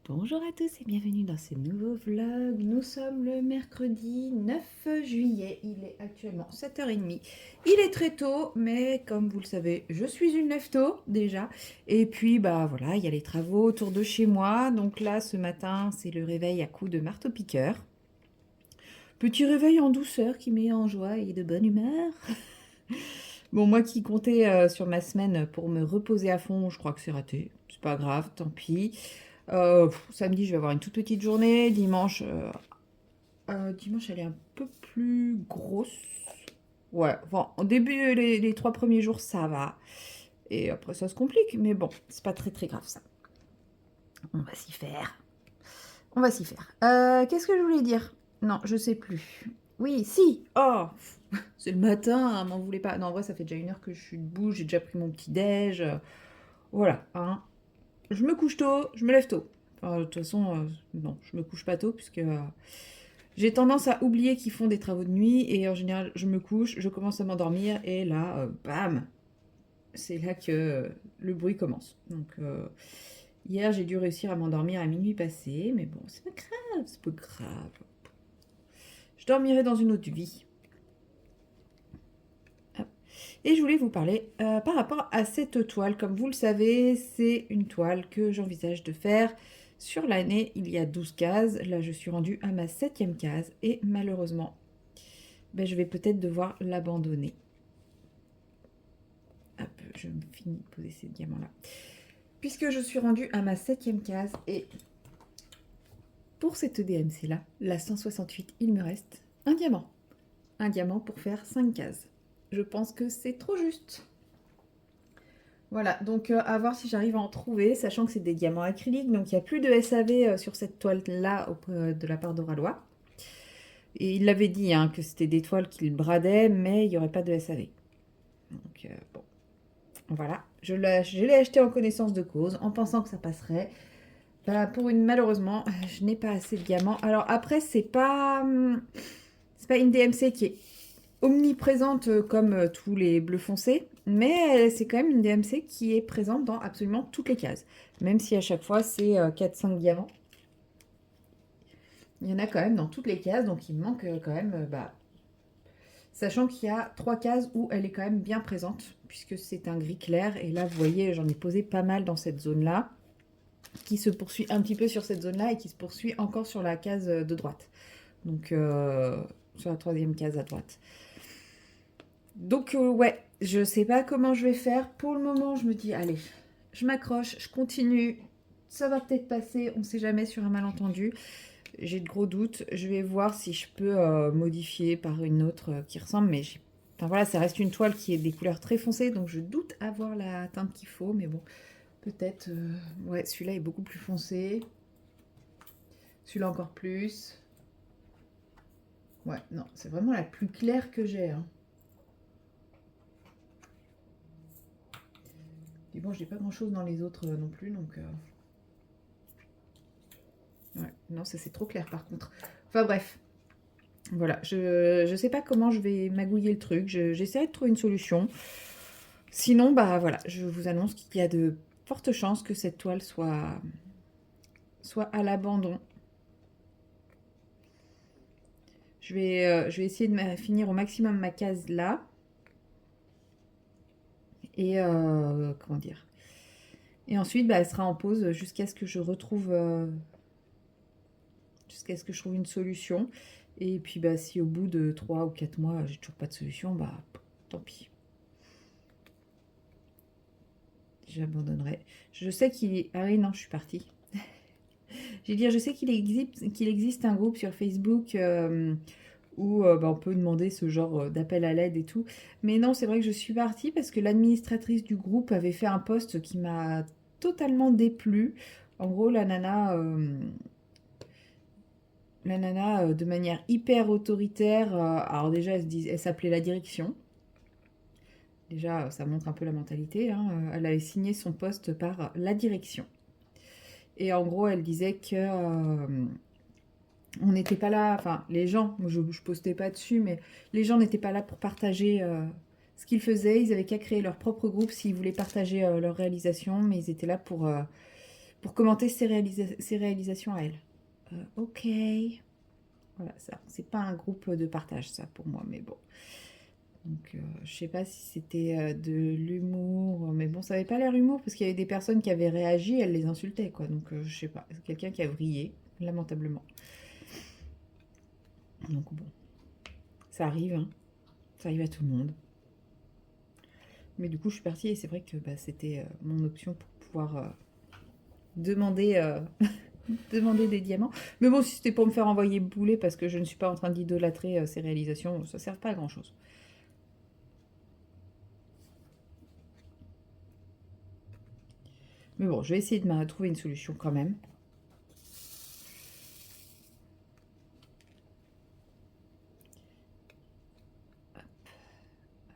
Bonjour à tous et bienvenue dans ce nouveau vlog. Nous sommes le mercredi 9 juillet. Il est actuellement 7h30. Il est très tôt, mais comme vous le savez, je suis une lève-tôt déjà. Et puis, bah voilà, il y a les travaux autour de chez moi. Donc là, ce matin, c'est le réveil à coups de marteau-piqueur. Petit réveil en douceur qui met en joie et de bonne humeur. Bon, moi qui comptais sur ma semaine pour me reposer à fond, je crois que c'est raté. C'est pas grave, tant pis. Samedi, je vais avoir une toute petite journée. Dimanche, elle est un peu plus grosse. Ouais, enfin, au début, les 3 premiers jours, ça va. Et après, ça se complique. Mais bon, c'est pas très très grave ça. On va s'y faire. On va s'y faire. Qu'est-ce que je voulais dire? Non, je sais plus. Oui, si. Oh, c'est le matin, m'en voulez pas. Non, en vrai, ça fait déjà 1 heure que je suis debout. J'ai déjà pris mon petit déj. Voilà, hein. Je me couche tôt, je me lève tôt. Enfin, de toute façon, non, je me couche pas tôt puisque j'ai tendance à oublier qu'ils font des travaux de nuit et en général, je me couche, je commence à m'endormir et là, bam, c'est là que le bruit commence. Donc, hier, j'ai dû réussir à m'endormir à minuit passé, mais bon, c'est pas grave, c'est pas grave. Je dormirai dans une autre vie. Hop. Et je voulais vous parler par rapport à cette toile. Comme vous le savez, c'est une toile que j'envisage de faire sur l'année. Il y a 12 cases. Là, je suis rendue à ma 7e case et malheureusement, ben, je vais peut-être devoir l'abandonner. Hop, je me finis de poser ces diamants-là. Puisque je suis rendue à ma 7e case et pour cette DMC-là, la 168, il me reste un diamant. Un diamant pour faire 5 cases. Je pense que c'est trop juste. Voilà, donc à voir si j'arrive à en trouver, sachant que c'est des diamants acryliques, donc il n'y a plus de SAV sur cette toile-là de la part d'Oralois. Et il l'avait dit hein, que c'était des toiles qu'il bradait, mais il n'y aurait pas de SAV. Donc bon, voilà. Je l'ai acheté en connaissance de cause, en pensant que ça passerait. Bah, malheureusement, je n'ai pas assez de diamants. Alors après, c'est pas une DMC qui est omniprésente comme tous les bleus foncés, mais c'est quand même une DMC qui est présente dans absolument toutes les cases. Même si à chaque fois c'est 4-5 diamants, il y en a quand même dans toutes les cases, donc il me manque quand même, sachant qu'il y a 3 cases où elle est quand même bien présente, puisque c'est un gris clair, et là vous voyez j'en ai posé pas mal dans cette zone-là, qui se poursuit un petit peu sur cette zone-là, et qui se poursuit encore sur la case de droite. Donc sur la 3e case à droite. Donc ouais, je sais pas comment je vais faire. Pour le moment, je me dis, allez, je m'accroche, je continue. Ça va peut-être passer, on sait jamais sur un malentendu. J'ai de gros doutes. Je vais voir si je peux modifier par une autre qui ressemble. Mais enfin voilà, ça reste une toile qui est des couleurs très foncées. Donc je doute avoir la teinte qu'il faut. Mais bon, peut-être... ouais, celui-là est beaucoup plus foncé. Celui-là encore plus. Ouais, non, c'est vraiment la plus claire que j'ai. Hein. Et bon, j'ai pas grand-chose dans les autres non plus. Donc... ouais, non, ça c'est trop clair par contre. Enfin bref, voilà, je sais pas comment je vais magouiller le truc. J'essaierai de trouver une solution. Sinon, bah voilà, je vous annonce qu'il y a de fortes chances que cette toile soit à l'abandon. Je vais essayer de finir au maximum ma case là. Et comment dire. Et ensuite, bah, elle sera en pause jusqu'à ce que je retrouve une solution. Et puis bah si au bout de 3 ou 4 mois j'ai toujours pas de solution, bah tant pis. J'abandonnerai. Je sais qu'il est... Ah oui, non, je suis partie. Je vais dire, je sais qu'il existe un groupe sur Facebook où bah, on peut demander ce genre d'appel à l'aide et tout. Mais non, c'est vrai que je suis partie parce que l'administratrice du groupe avait fait un post qui m'a totalement déplu. En gros, la nana de manière hyper autoritaire, alors déjà, elle s'appelait la direction. Déjà, ça montre un peu la mentalité. Hein. Elle avait signé son poste par la direction. Et en gros, elle disait que on n'était pas là, enfin, les gens, moi je postais pas dessus, mais les gens n'étaient pas là pour partager ce qu'ils faisaient. Ils avaient qu'à créer leur propre groupe s'ils voulaient partager leur réalisation, mais ils étaient là pour pour commenter ses réalisations à elle. Ok. Voilà, ça, c'est pas un groupe de partage, ça, pour moi, mais bon. Donc, je sais pas si c'était de l'humour, mais bon, ça avait pas l'air humour, parce qu'il y avait des personnes qui avaient réagi, elles les insultaient, quoi. Donc, je sais pas, c'est quelqu'un qui a vrillé, lamentablement. Donc, bon, ça arrive, hein. Ça arrive à tout le monde. Mais du coup, je suis partie, et c'est vrai que bah, c'était mon option pour pouvoir demander, demander des diamants. Mais bon, si c'était pour me faire envoyer bouler, parce que je ne suis pas en train d'idolâtrer ses réalisations, ça sert pas à grand-chose. Mais bon, je vais essayer de trouver une solution quand même.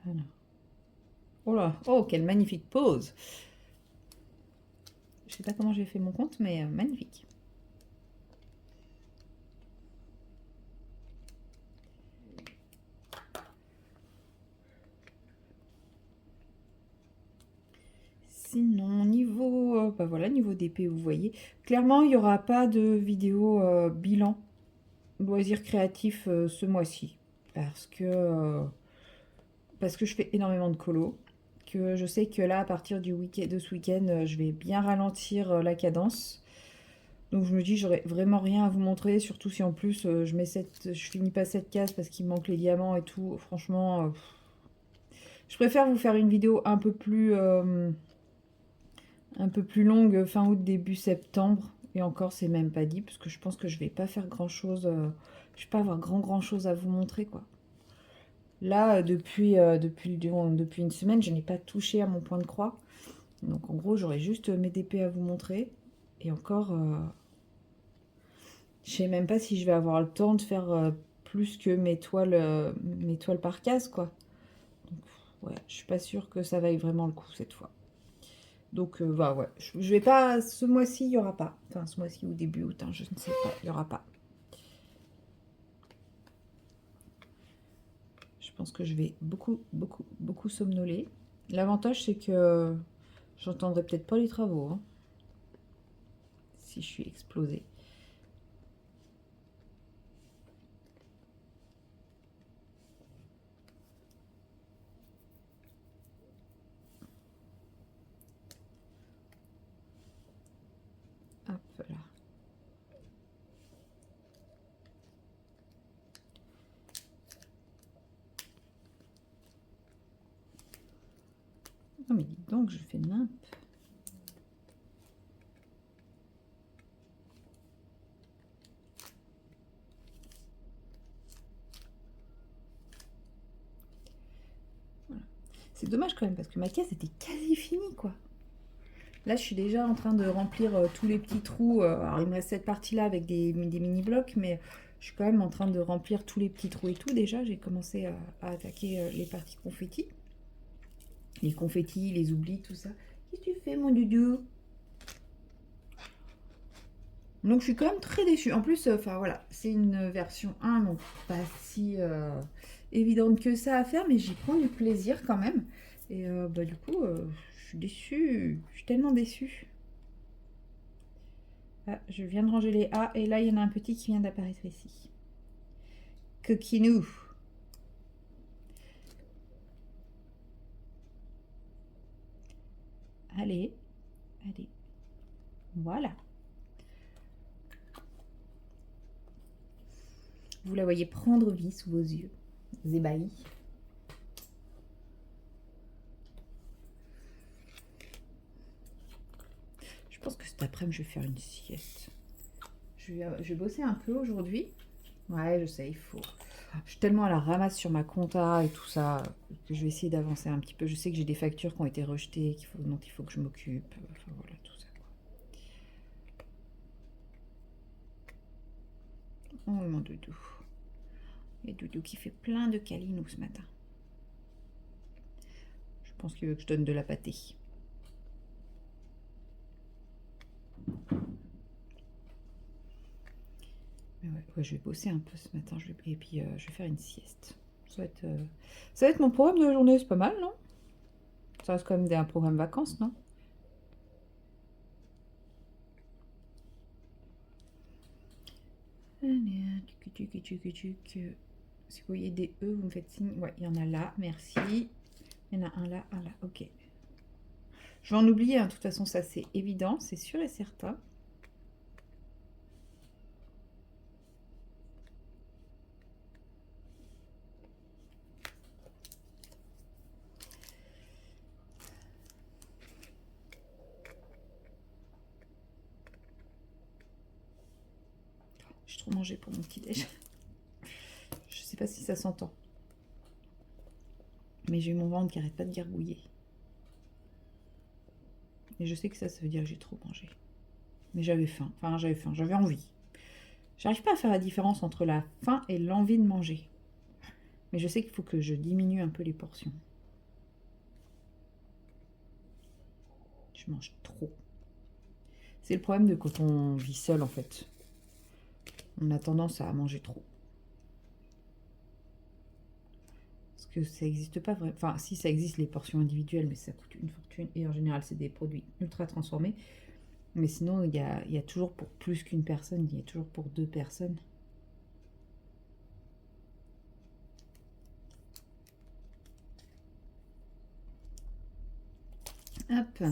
Voilà. Oh là, oh, quelle magnifique pose! Je sais pas comment j'ai fait mon compte, mais magnifique. Sinon, niveau, bah voilà, niveau d'épée, vous voyez. Clairement, il n'y aura pas de vidéo bilan loisirs créatifs ce mois-ci. Parce que je fais énormément de colo. Que je sais que là, à partir de ce week-end, je vais bien ralentir la cadence. Donc je me dis, j'aurais vraiment rien à vous montrer, surtout si en plus je finis pas cette case parce qu'il manque les diamants et tout. Franchement, je préfère vous faire une vidéo un peu plus longue fin août, début septembre. Et encore, c'est même pas dit, parce que je pense que je vais pas faire grand-chose. Je vais pas avoir grand-chose à vous montrer, quoi. Là, depuis une semaine, je n'ai pas touché à mon point de croix. Donc en gros, j'aurai juste mes DP à vous montrer. Et encore, je sais même pas si je vais avoir le temps de faire plus que mes toiles par case, quoi. Donc, ouais, je suis pas sûre que ça vaille vraiment le coup cette fois. Donc, bah ouais, je vais pas. Ce mois-ci, il y aura pas. Enfin, ce mois-ci ou début août, hein, je ne sais pas, il y aura pas. Je pense que je vais beaucoup somnoler. L'avantage, c'est que j'entendrai peut-être pas les travaux, hein, si je suis explosée. Hop là. Non mais dis donc, je fais nimp. Voilà. C'est dommage quand même, parce que ma caisse était quasi finie, quoi. Là, je suis déjà en train de remplir tous les petits trous. Alors, il me reste cette partie-là avec des mini-blocs, mais je suis quand même en train de remplir tous les petits trous et tout. Déjà, j'ai commencé à attaquer les parties confettis. Les confettis, les oublis, tout ça. Qu'est-ce que tu fais, mon doudou? Donc, je suis quand même très déçue. En plus, enfin voilà, c'est une version 1, donc pas si évidente que ça à faire, mais j'y prends du plaisir quand même. Et bah, du coup, je suis déçue. Je suis tellement déçue. Ah, je viens de ranger les A et là il y en a un petit qui vient d'apparaître ici. Coquinou. Allez, allez. Voilà. Vous la voyez prendre vie sous vos yeux, ébahis. Je pense que cet après-midi je vais faire une sieste. Je vais bosser un peu aujourd'hui. Ouais, je sais, il faut. Je suis tellement à la ramasse sur ma compta et tout ça que je vais essayer d'avancer un petit peu. Je sais que j'ai des factures qui ont été rejetées, dont il faut que je m'occupe. Enfin voilà, tout ça. Oh mon doudou. Et doudou qui fait plein de câlinous ce matin. Je pense qu'il veut que je donne de la pâtée. Mais ouais, je vais bosser un peu ce matin. Et puis je vais faire une sieste. Ça va être mon programme de la journée. C'est pas mal, non? Ça reste quand même un programme vacances, non? Allez, si vous voyez des E, vous me faites signe. Ouais, il y en a là, merci. Il y en a un là, ok. Je vais en oublier, hein. De toute façon, ça c'est évident, c'est sûr et certain. J'ai trop mangé pour mon petit déj. Je sais pas si ça s'entend. Mais j'ai mon ventre qui arrête pas de gargouiller. Et je sais que ça veut dire que j'ai trop mangé. Mais j'avais faim. Enfin, j'avais envie. J'arrive pas à faire la différence entre la faim et l'envie de manger. Mais je sais qu'il faut que je diminue un peu les portions. Je mange trop. C'est le problème de quand on vit seul, en fait. On a tendance à manger trop. Parce que ça n'existe pas vraiment. Enfin, si ça existe, les portions individuelles, mais ça coûte une fortune. Et en général, c'est des produits ultra transformés. Mais sinon, il y a toujours pour plus qu'une personne. Il y a toujours pour 2 personnes. Hop.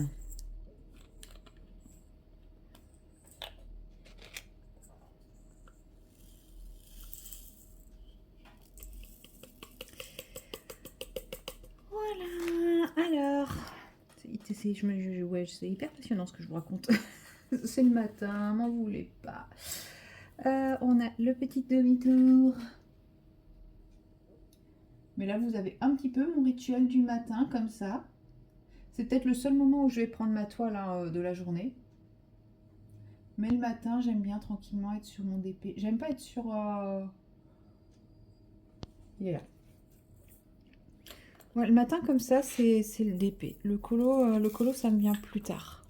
Voilà. Alors, ouais, c'est hyper passionnant ce que je vous raconte. C'est le matin, m'en voulez pas. On a le petit demi-tour. Mais là, vous avez un petit peu mon rituel du matin, comme ça. C'est peut-être le seul moment où je vais prendre ma toile hein, de la journée. Mais le matin, j'aime bien tranquillement être sur mon DP. J'aime pas être sur... Il est là. Ouais, le matin, comme ça, c'est le DP. Le colo, ça me vient plus tard.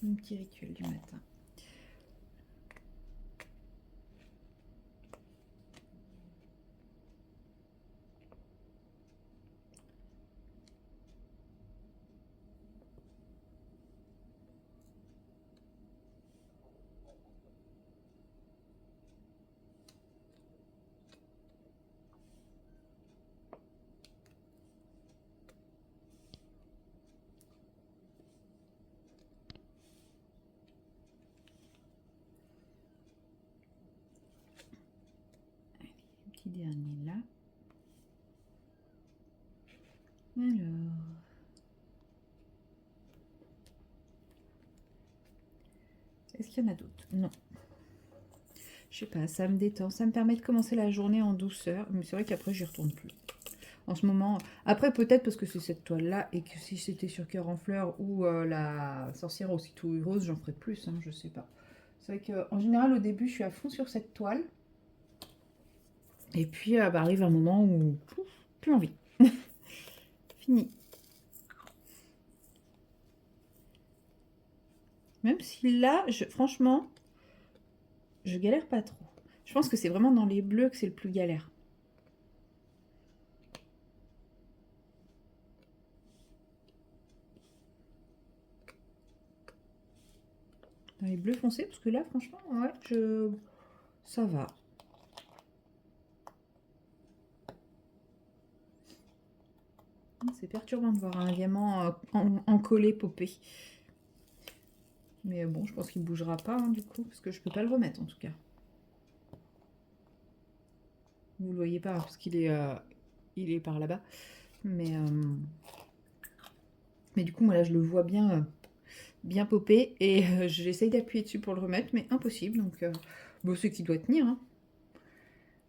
C'est mon petit rituel du matin. Petit dernier là. Alors. Est-ce qu'il y en a d'autres? Non. Je sais pas, ça me détend. Ça me permet de commencer la journée en douceur. Mais c'est vrai qu'après, j'y retourne plus. En ce moment, après peut-être parce que c'est cette toile-là et que si c'était sur Cœur en fleurs ou la sorcière aussitôt rose, j'en ferais plus, hein, je sais pas. C'est vrai qu'en général, au début, je suis à fond sur cette toile. Et puis, arrive un moment où, pouf, plus envie. Fini. Même si là, franchement, je galère pas trop. Je pense que c'est vraiment dans les bleus que c'est le plus galère. Dans les bleus foncés, parce que là, franchement, ouais, ça va. C'est perturbant de voir un diamant en collé popé. Mais bon, je pense qu'il ne bougera pas, hein, du coup, parce que je peux pas le remettre, en tout cas. Vous le voyez pas, parce qu'il est, il est par là-bas. Mais du coup, moi, là, je le vois bien, bien popé. Et j'essaye d'appuyer dessus pour le remettre, mais impossible. Donc, bon, c'est qu'il doit tenir. Hein.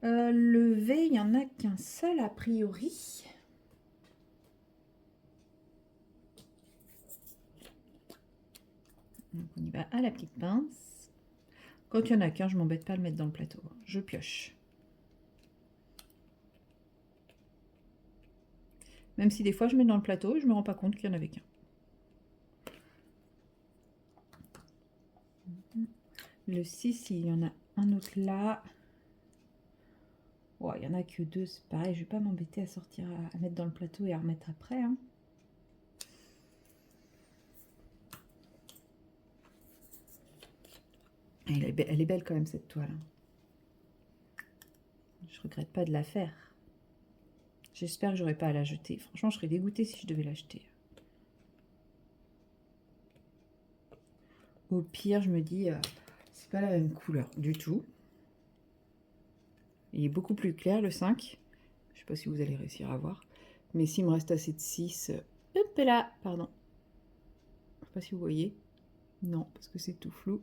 Le V, il n'y en a qu'un seul, a priori. Donc, on y va à la petite pince. Quand il y en a qu'un, je m'embête pas à le mettre dans le plateau. Je pioche. Même si des fois, je mets dans le plateau et je me rends pas compte qu'il y en avait qu'un. Le 6, il y en a un autre là. Oh, il n'y en a que 2, c'est pareil. Je vais pas m'embêter à sortir, à mettre dans le plateau et à remettre après. Hein. Elle est belle quand même, cette toile. Je regrette pas de la faire. J'espère que j'aurai pas à la jeter. Franchement, je serais dégoûtée si je devais l'acheter. Au pire, je me dis, c'est pas la même couleur du tout. Il est beaucoup plus clair, le 5. Je sais pas si vous allez réussir à voir. Mais s'il me reste assez de 6... hop là, pardon. Je sais pas si vous voyez. Non, parce que c'est tout flou.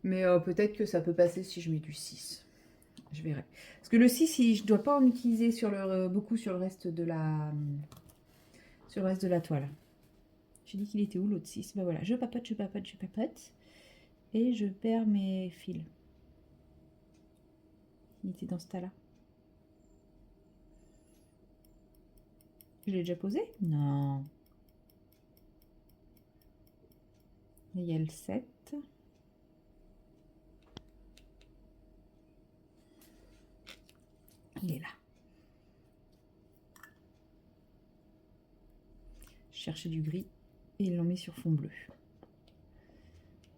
Mais peut-être que ça peut passer si je mets du 6. Je verrai. Parce que le 6, je ne dois pas en utiliser beaucoup sur le reste de la toile. J'ai dit qu'il était où l'autre 6? Ben voilà, je papote, je papote, je papote. Et je perds mes fils. Il était dans ce tas-là. Je l'ai déjà posé? Non. Et il y a le 7. Il est là. Je cherchais du gris et ils l'ont mis sur fond bleu.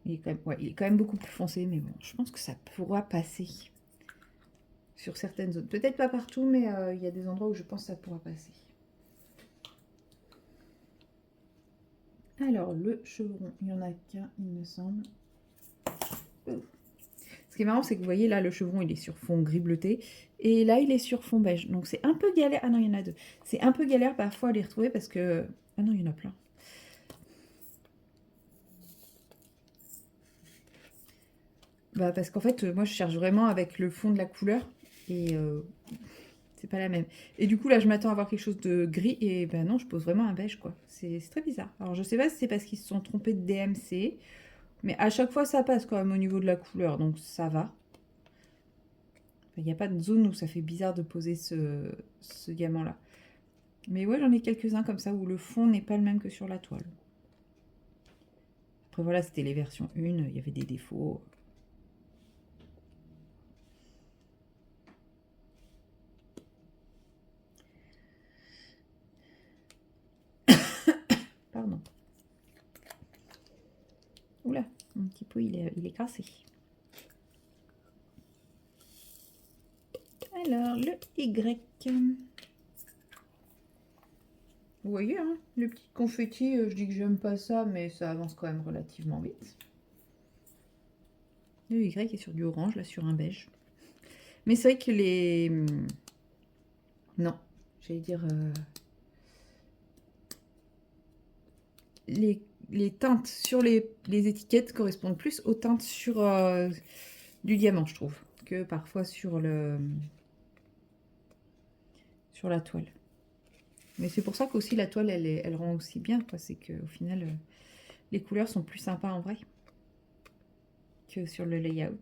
Il est quand même beaucoup plus foncé, mais bon, je pense que ça pourra passer sur certaines zones. Peut-être pas partout, mais il y a des endroits où je pense que ça pourra passer. Alors, le chevron, il n'y en a qu'un, il me semble. Ce qui est marrant, c'est que vous voyez là, le chevron, il est sur fond gris bleuté. Et là, il est sur fond beige. Donc, c'est un peu galère. Ah non, il y en a deux. C'est un peu galère parfois à les retrouver parce que... Ah non, il y en a plein. Bah, parce qu'en fait, moi, je cherche vraiment avec le fond de la couleur. Et c'est pas la même. Et du coup, là, je m'attends à avoir quelque chose de gris. Et ben non, je pose vraiment un beige, quoi. C'est très bizarre. Alors, je sais pas si c'est parce qu'ils se sont trompés de DMC. Mais à chaque fois, ça passe quand même au niveau de la couleur. Donc, ça va. Il n'y a pas de zone où ça fait bizarre de poser ce diamant-là. Mais ouais, j'en ai quelques-uns comme ça où le fond n'est pas le même que sur la toile. Après voilà, c'était les versions 1, il y avait des défauts. Pardon. Oula, mon petit pot il est cassé. Alors, le Y. Vous voyez, hein, les petits confettis, je dis que j'aime pas ça, mais ça avance quand même relativement vite. Le Y est sur du orange, là, sur un beige. Mais c'est vrai que les... Non, j'allais dire... Les teintes sur les étiquettes correspondent plus aux teintes sur du diamant, je trouve, que parfois sur la toile. Mais c'est pour ça qu'aussi la toile, elle rend aussi bien, quoi. C'est qu'au final, les couleurs sont plus sympas en vrai que sur le layout.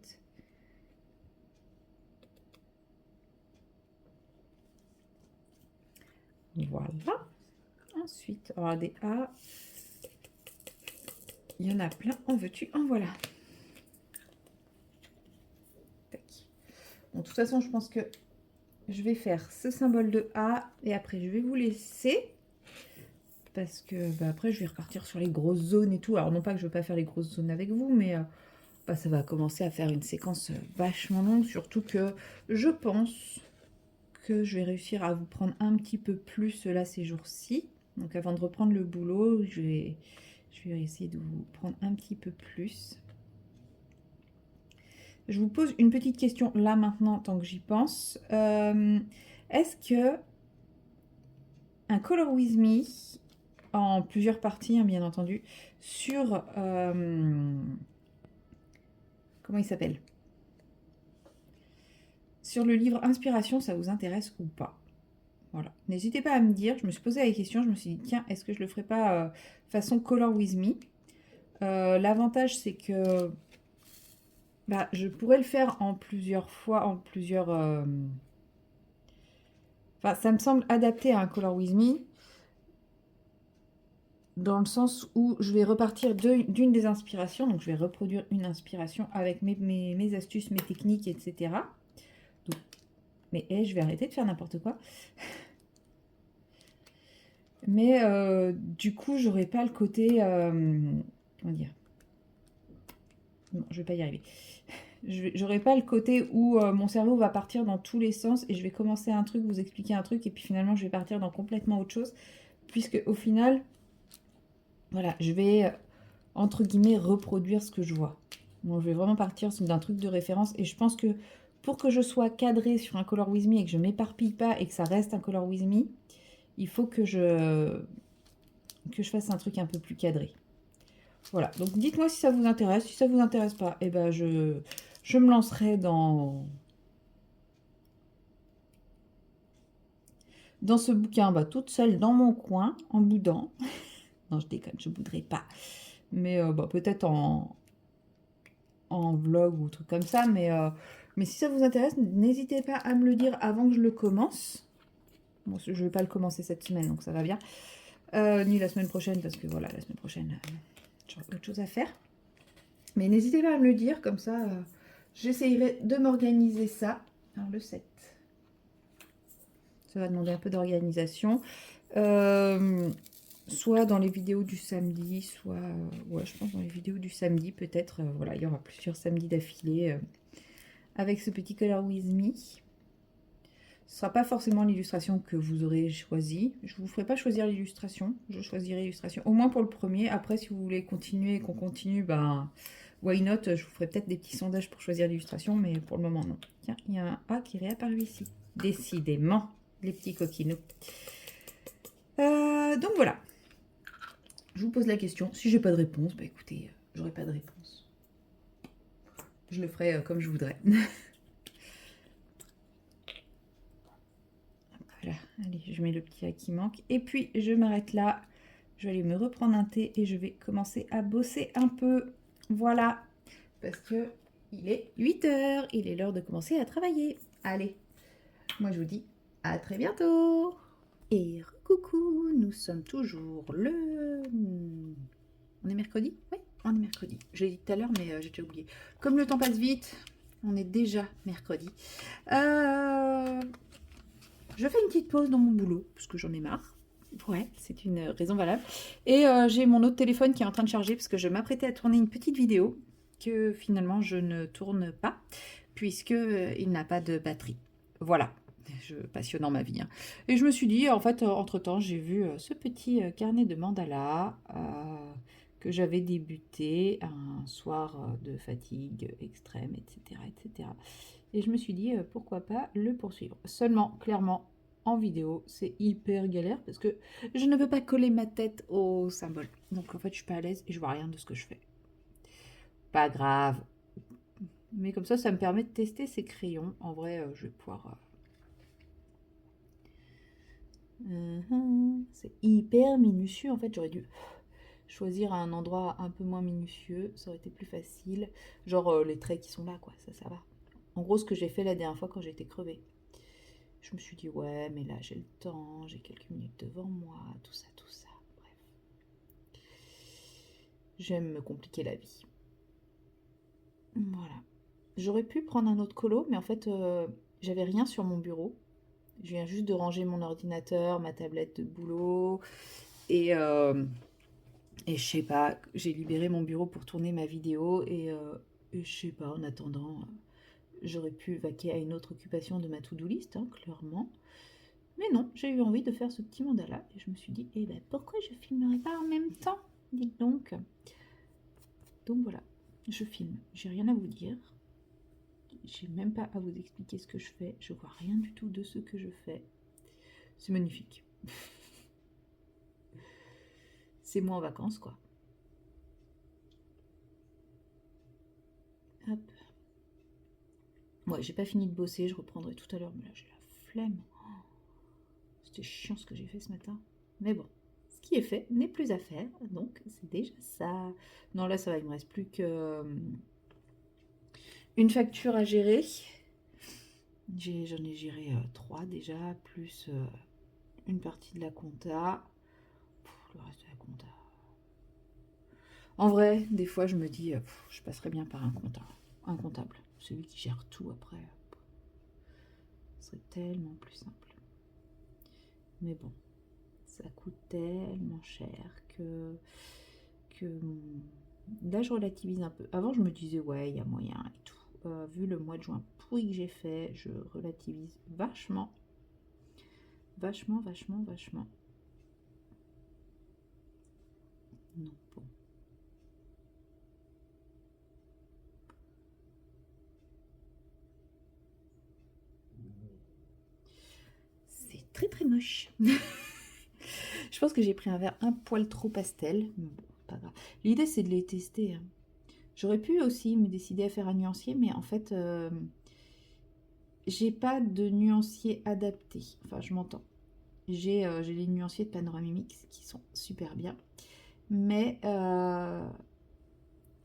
Voilà. Ensuite, on aura des A. Il y en a plein. En veux-tu? En voilà. Tac. Bon, de toute façon, je pense que je vais faire ce symbole de A et après, je vais vous laisser. Parce que bah, après, je vais repartir sur les grosses zones et tout. Alors, non pas que je ne veux pas faire les grosses zones avec vous, mais bah, ça va commencer à faire une séquence vachement longue. Surtout que je pense que je vais réussir à vous prendre un petit peu plus là ces jours-ci. Donc, avant de reprendre le boulot, je vais essayer de vous prendre un petit peu plus. Je vous pose une petite question là maintenant, tant que j'y pense. Est-ce que un Color With Me en plusieurs parties, hein, bien entendu, sur... comment il s'appelle? Sur le livre Inspiration, ça vous intéresse ou pas? Voilà. N'hésitez pas à me dire. Je me suis posé la question, je me suis dit, tiens, est-ce que je le ferais pas façon Color With Me? L'avantage, c'est que bah, je pourrais le faire en plusieurs fois, en plusieurs... Enfin, ça me semble adapté à un Color With Me, dans le sens où je vais repartir d'une des inspirations, donc je vais reproduire une inspiration avec mes astuces, mes techniques, etc. Donc, mais je vais arrêter de faire n'importe quoi. Mais du coup, j'aurais pas le côté... comment dire? Non, je vais pas y arriver. J'aurai pas le côté où mon cerveau va partir dans tous les sens et je vais commencer un truc, vous expliquer un truc et puis finalement je vais partir dans complètement autre chose. Puisque au final, voilà, je vais entre guillemets reproduire ce que je vois. Donc je vais vraiment partir d'un truc de référence et je pense que pour que je sois cadrée sur un Color With Me et que je m'éparpille pas et que ça reste un Color With Me, il faut que je fasse un truc un peu plus cadré. Voilà, donc dites-moi si ça vous intéresse. Si ça vous intéresse pas, eh ben je me lancerai dans ce bouquin, bah, toute seule dans mon coin, en boudant. Non, je déconne, je bouderai pas. Mais bah, peut-être en vlog ou truc comme ça. Mais si ça vous intéresse, n'hésitez pas à me le dire avant que je le commence. Bon, je vais pas le commencer cette semaine, donc ça va bien. Ni la semaine prochaine, parce que voilà, la semaine prochaine, j'aurai autre chose à faire. Mais n'hésitez pas à me le dire, comme ça, j'essayerai de m'organiser ça. Alors, le 7. Ça va demander un peu d'organisation. Soit dans les vidéos du samedi, soit... ouais, je pense dans les vidéos du samedi, peut-être. Voilà, il y aura plusieurs samedis d'affilée avec ce petit Color With Me. Ce ne sera pas forcément l'illustration que vous aurez choisie. Je ne vous ferai pas choisir l'illustration. Je choisirai l'illustration, au moins pour le premier. Après, si vous voulez continuer et qu'on continue, ben, why not? Je vous ferai peut-être des petits sondages pour choisir l'illustration, mais pour le moment, non. Tiens, il y a un A qui est réapparu ici. Décidément, les petits coquinous. Donc voilà. Je vous pose la question. Si j'ai pas de réponse, bah écoutez, j'aurai pas de réponse. Je le ferai comme je voudrais. Voilà, allez, je mets le petit A qui manque. Et puis, je m'arrête là. Je vais aller me reprendre un thé et je vais commencer à bosser un peu. Voilà, parce que il est 8 h. Il est l'heure de commencer à travailler. Allez, moi je vous dis à très bientôt. Et coucou, nous sommes toujours le... On est mercredi? Oui, on est mercredi. Je l'ai dit tout à l'heure, mais j'ai déjà oublié. Comme le temps passe vite, on est déjà mercredi. Je fais une petite pause dans mon boulot, parce que j'en ai marre. Ouais, c'est une raison valable. Et j'ai mon autre téléphone qui est en train de charger, parce que je m'apprêtais à tourner une petite vidéo que finalement je ne tourne pas, puisque il n'a pas de batterie. Voilà. Passionnant ma vie. Hein. Et je me suis dit, en fait, entre-temps, j'ai vu ce petit carnet de mandala que j'avais débuté un soir de fatigue extrême, etc., etc. Et je me suis dit, pourquoi pas le poursuivre. Seulement, clairement, en vidéo, c'est hyper galère parce que je ne veux pas coller ma tête au symbole. Donc, en fait, je suis pas à l'aise et je vois rien de ce que je fais. Pas grave. Mais comme ça me permet de tester ces crayons. En vrai, je vais pouvoir... C'est hyper minutieux. En fait, j'aurais dû choisir un endroit un peu moins minutieux. Ça aurait été plus facile. Genre les traits qui sont là, quoi. Ça va. En gros, ce que j'ai fait la dernière fois quand j'étais crevée. Je me suis dit, ouais, mais là, j'ai le temps. J'ai quelques minutes devant moi. Tout ça, tout ça. Bref. J'aime me compliquer la vie. Voilà. J'aurais pu prendre un autre colo, mais en fait, j'avais rien sur mon bureau. Je viens juste de ranger mon ordinateur, ma tablette de boulot. Et je sais pas, j'ai libéré mon bureau pour tourner ma vidéo. Et je sais pas, en attendant, j'aurais pu vaquer à une autre occupation de ma to-do list, hein, clairement. Mais non, j'ai eu envie de faire ce petit mandala. Et je me suis dit, eh ben, pourquoi je filmerais pas en même temps? Dites donc. Donc voilà, je filme. J'ai rien à vous dire. J'ai même pas à vous expliquer ce que je fais. Je vois rien du tout de ce que je fais. C'est magnifique. C'est moi en vacances, quoi. Hop. Ouais, j'ai pas fini de bosser. Je reprendrai tout à l'heure. Mais là, j'ai la flemme. Oh, c'était chiant ce que j'ai fait ce matin. Mais bon, ce qui est fait n'est plus à faire. Donc, c'est déjà ça. Non, là, ça va. Il me reste plus que... une facture à gérer. J'en ai géré 3 déjà, plus une partie de la compta. Le reste de la compta. En vrai, des fois, je me dis, je passerais bien par un comptable. Celui qui gère tout après. Ce serait tellement plus simple. Mais bon, ça coûte tellement cher que Là, je relativise un peu. Avant, je me disais, ouais, il y a moyen et tout. Vu le mois de juin pourri que j'ai fait, je relativise vachement. Vachement, vachement, vachement. Non, bon. C'est très très moche. Je pense que j'ai pris un verre un poil trop pastel. Bon, pas grave. L'idée, c'est de les tester, hein. J'aurais pu aussi me décider à faire un nuancier, mais en fait, j'ai pas de nuancier adapté. Enfin, je m'entends. J'ai les nuanciers de Panoramimix qui sont super bien. Mais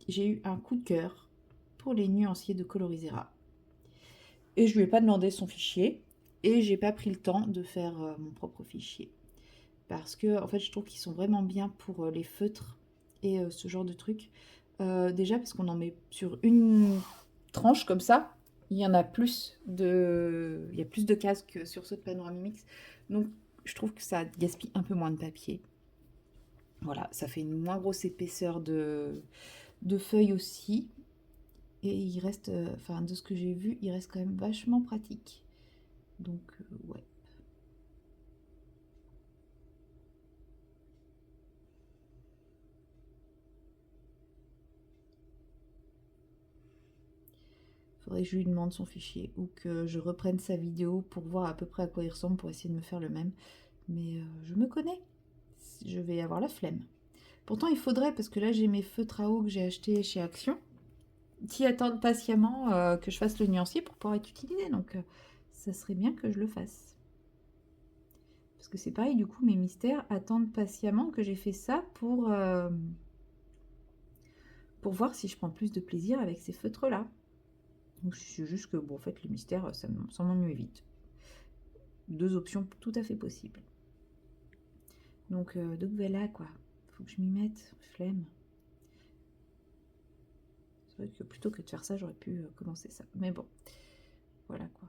j'ai eu un coup de cœur pour les nuanciers de Colorisera. Et je lui ai pas demandé son fichier. Et j'ai pas pris le temps de faire mon propre fichier. Parce que, en fait, je trouve qu'ils sont vraiment bien pour les feutres et ce genre de trucs. Déjà, parce qu'on en met sur une tranche comme ça. Il y en a plus de... Il y a plus de cases que sur ceux de Panoramimix. Donc, je trouve que ça gaspille un peu moins de papier. Voilà, ça fait une moins grosse épaisseur de feuilles aussi. Et il reste, enfin de ce que j'ai vu, il reste quand même vachement pratique. Donc ouais. Faudrait que je lui demande son fichier ou que je reprenne sa vidéo pour voir à peu près à quoi il ressemble pour essayer de me faire le même. Mais je me connais. Je vais avoir la flemme. Pourtant il faudrait parce que là j'ai mes feutres à eau que j'ai achetés chez Action qui attendent patiemment que je fasse le nuancier pour pouvoir être utilisé. Donc ça serait bien que je le fasse. Parce que c'est pareil, du coup, mes mystères attendent patiemment que j'ai fait ça pour voir si je prends plus de plaisir avec ces feutres-là. Donc c'est juste que, bon, en fait, les mystères, ça m'ennuie vite. Deux options tout à fait possibles. Donc voilà, quoi. Faut que je m'y mette. Flemme. C'est vrai que plutôt que de faire ça, j'aurais pu commencer ça. Mais bon, voilà, quoi.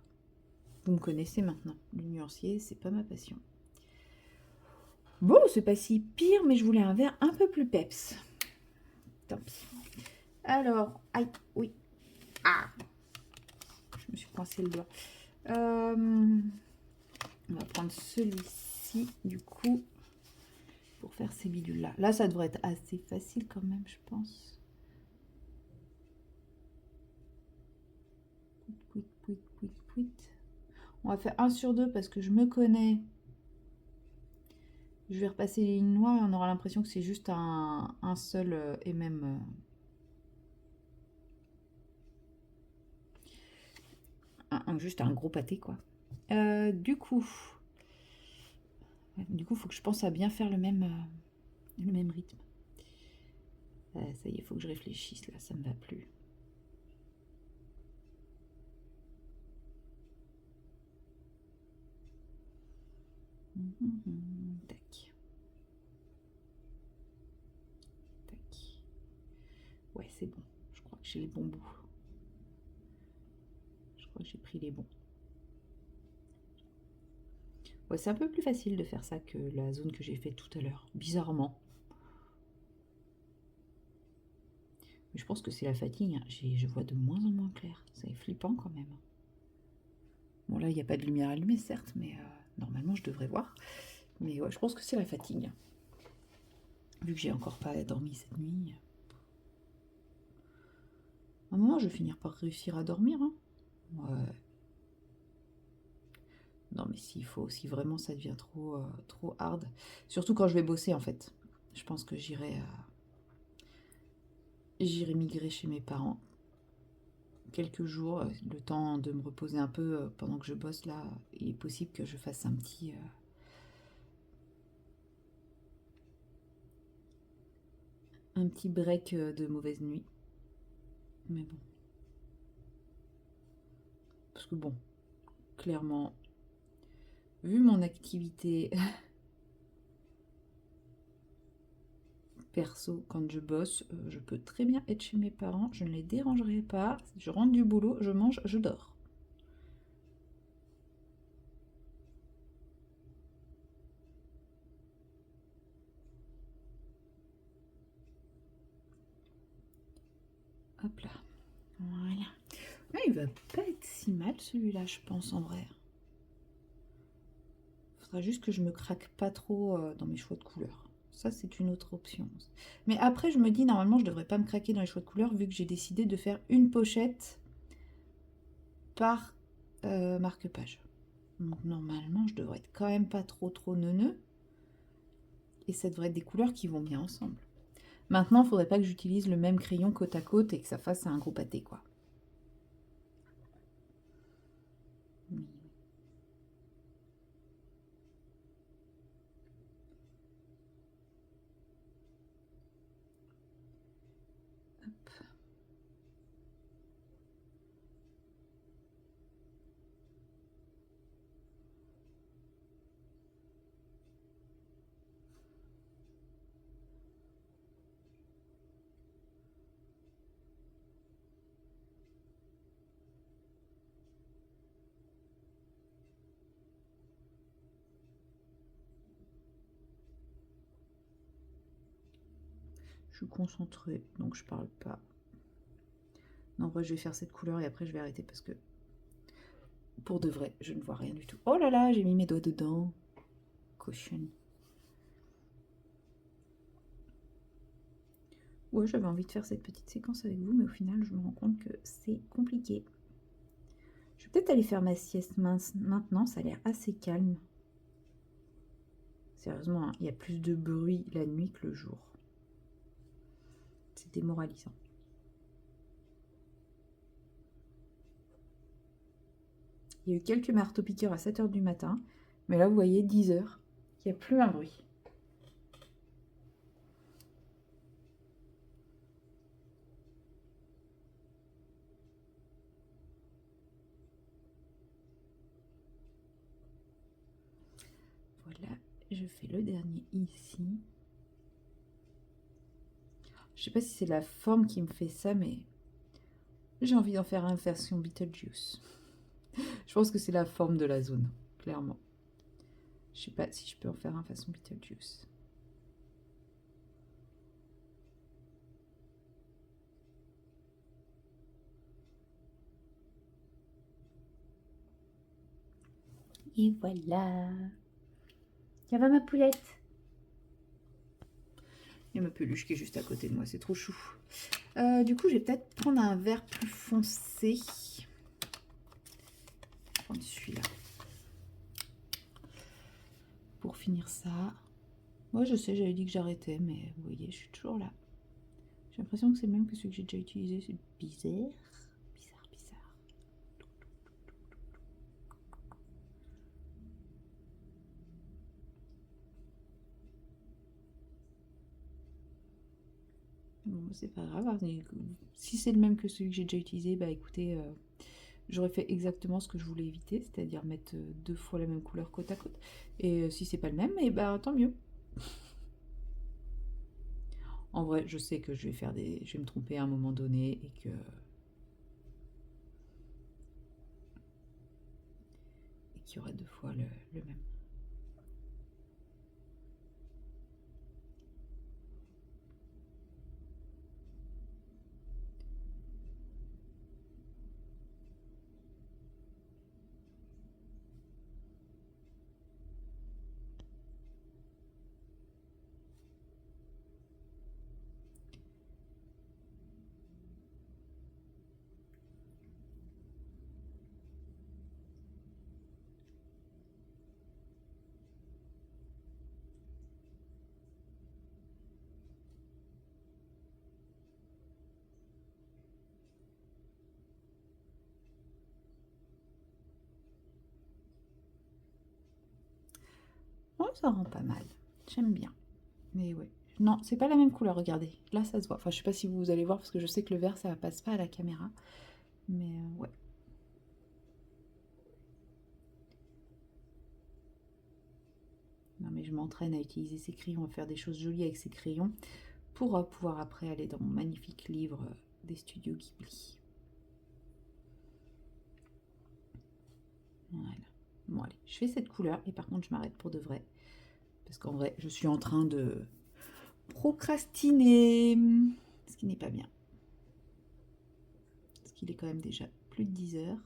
Vous me connaissez maintenant. Le nuancier, c'est pas ma passion. Bon, c'est pas si pire, mais je voulais un verre un peu plus peps. Tant pis. Alors, aïe, oui. Ah, je me suis coincé le doigt. On va prendre celui-ci, du coup, pour faire ces bidules-là. Là, ça devrait être assez facile quand même, je pense. Pouit, pouit, pouit, pouit. On va faire 1 sur 2 parce que je me connais. Je vais repasser les lignes noires et on aura l'impression que c'est juste un seul et même... juste un gros pâté, quoi. Du coup, faut que je pense à bien faire le même rythme. Ça y est, il faut que je réfléchisse, là, ça me va plus. Tac. Tac. Ouais, c'est bon. Je crois que j'ai les bons bouts. Je crois que j'ai pris les bons. Ouais, c'est un peu plus facile de faire ça que la zone que j'ai faite tout à l'heure. Bizarrement. Mais je pense que c'est la fatigue, hein. Je vois de moins en moins clair. C'est flippant quand même. Bon, là, il n'y a pas de lumière allumée, certes, mais normalement, je devrais voir. Mais ouais, je pense que c'est la fatigue. Vu que j'ai encore pas dormi cette nuit. À un moment, je vais finir par réussir à dormir, hein. Ouais. Non, mais s'il faut, si vraiment ça devient trop hard. Surtout quand je vais bosser, en fait. Je pense que j'irai migrer chez mes parents quelques jours, le temps de me reposer un peu pendant que je bosse là. Il est possible que je fasse un petit break de mauvaise nuit. Mais bon. Parce que bon, clairement, vu mon activité perso quand je bosse, je peux très bien être chez mes parents, je ne les dérangerai pas. Je rentre du boulot, je mange, je dors. Hop là. Voilà. Ouais, il va pas être si mal celui-là, je pense, en vrai. Faudra juste que je me craque pas trop dans mes choix de couleurs. Ça, c'est une autre option. Mais après, je me dis, normalement, je devrais pas me craquer dans les choix de couleurs vu que j'ai décidé de faire une pochette par marque-page. Donc, normalement, je devrais être quand même pas trop neuneux. Et ça devrait être des couleurs qui vont bien ensemble. Maintenant, il faudrait pas que j'utilise le même crayon côte à côte et que ça fasse un gros pâté, quoi. Je suis concentrée, donc je parle pas. Non, en vrai, je vais faire cette couleur et après, je vais arrêter parce que, pour de vrai, je ne vois rien du tout. Oh là là, j'ai mis mes doigts dedans. Cochonne. Ouais, j'avais envie de faire cette petite séquence avec vous, mais au final, je me rends compte que c'est compliqué. Je vais peut-être aller faire ma sieste maintenant, ça a l'air assez calme. Sérieusement, hein, il y a plus de bruit la nuit que le jour. C'est démoralisant. Il y a eu quelques marteaux-piqueurs à 7 h du matin, mais là, vous voyez, 10 h, il n'y a plus un bruit. Voilà, je fais le dernier ici. Je sais pas si c'est la forme qui me fait ça, mais j'ai envie d'en faire une version Beetlejuice. Je pense que c'est la forme de la zone, clairement. Je sais pas si je peux en faire un façon Beetlejuice. Et voilà. Ça va ma poulette? Il y a ma peluche qui est juste à côté de moi, c'est trop chou. Du coup, je vais peut-être prendre un vert plus foncé. Je vais prendre celui-là. Pour finir ça. Moi, je sais, j'avais dit que j'arrêtais, mais vous voyez, je suis toujours là. J'ai l'impression que c'est le même que celui que j'ai déjà utilisé. C'est bizarre. Bizarre. Bon, c'est pas grave. Si c'est le même que celui que j'ai déjà utilisé, bah écoutez, j'aurais fait exactement ce que je voulais éviter, c'est-à-dire mettre 2 fois la même couleur côte à côte. Et si c'est pas le même, et bah tant mieux. En vrai, je sais que je vais me tromper à un moment donné et qu'il y aurait 2 fois le même. Ouais, ça rend pas mal. J'aime bien. Mais ouais. Non, c'est pas la même couleur, regardez. Là, ça se voit. Enfin, je sais pas si vous allez voir, parce que je sais que le vert, ça passe pas à la caméra. Mais ouais. Non, mais je m'entraîne à utiliser ces crayons, à faire des choses jolies avec ces crayons, pour pouvoir après aller dans mon magnifique livre des studios Ghibli. Voilà. Bon, allez, je fais cette couleur, et par contre, je m'arrête pour de vrai. Parce qu'en vrai, je suis en train de procrastiner, ce qui n'est pas bien. qu'il est quand même déjà plus de 10 heures.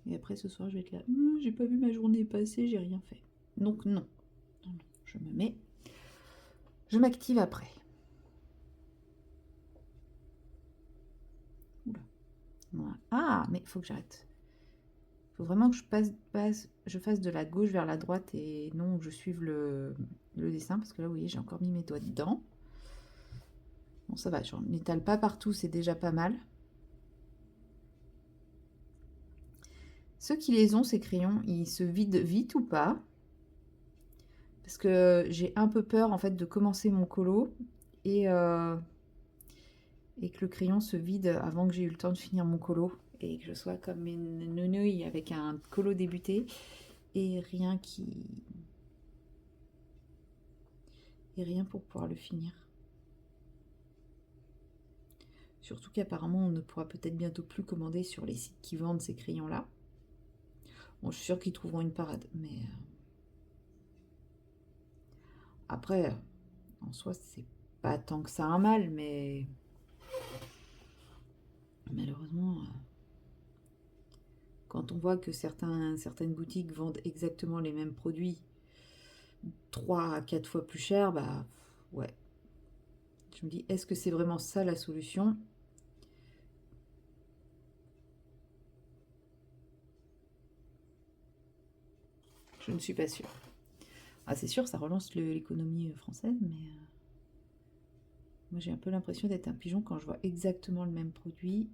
Et après ce soir, je vais être là. J'ai pas vu ma journée passer, j'ai rien fait. Donc non. Non, non. Je me mets. Je m'active après. Oula. Voilà. Ah, mais il faut que j'arrête. Il faut vraiment que je fasse de la gauche vers la droite et non que je suive le dessin. Parce que là, vous voyez, j'ai encore mis mes doigts dedans. Bon, ça va, j'en n'étale pas partout, c'est déjà pas mal. Ceux qui les ont, ces crayons, ils se vident vite ou pas? Parce que j'ai un peu peur, en fait, de commencer mon colo et que le crayon se vide avant que j'ai eu le temps de finir mon colo et que je sois comme une nounouille avec un colo débuté et rien pour pouvoir le finir. Surtout qu'apparemment on ne pourra peut-être bientôt plus commander sur les sites qui vendent ces crayons là. Bon, je suis sûre qu'ils trouveront une parade, mais après en soi c'est pas tant que ça un mal, mais malheureusement quand on voit que certaines boutiques vendent exactement les mêmes produits 3 à 4 fois plus cher, bah ouais. Je me dis, est-ce que c'est vraiment ça la solution? Je ne suis pas sûre. Ah, c'est sûr, ça relance l'économie française, mais moi j'ai un peu l'impression d'être un pigeon quand je vois exactement le même produit.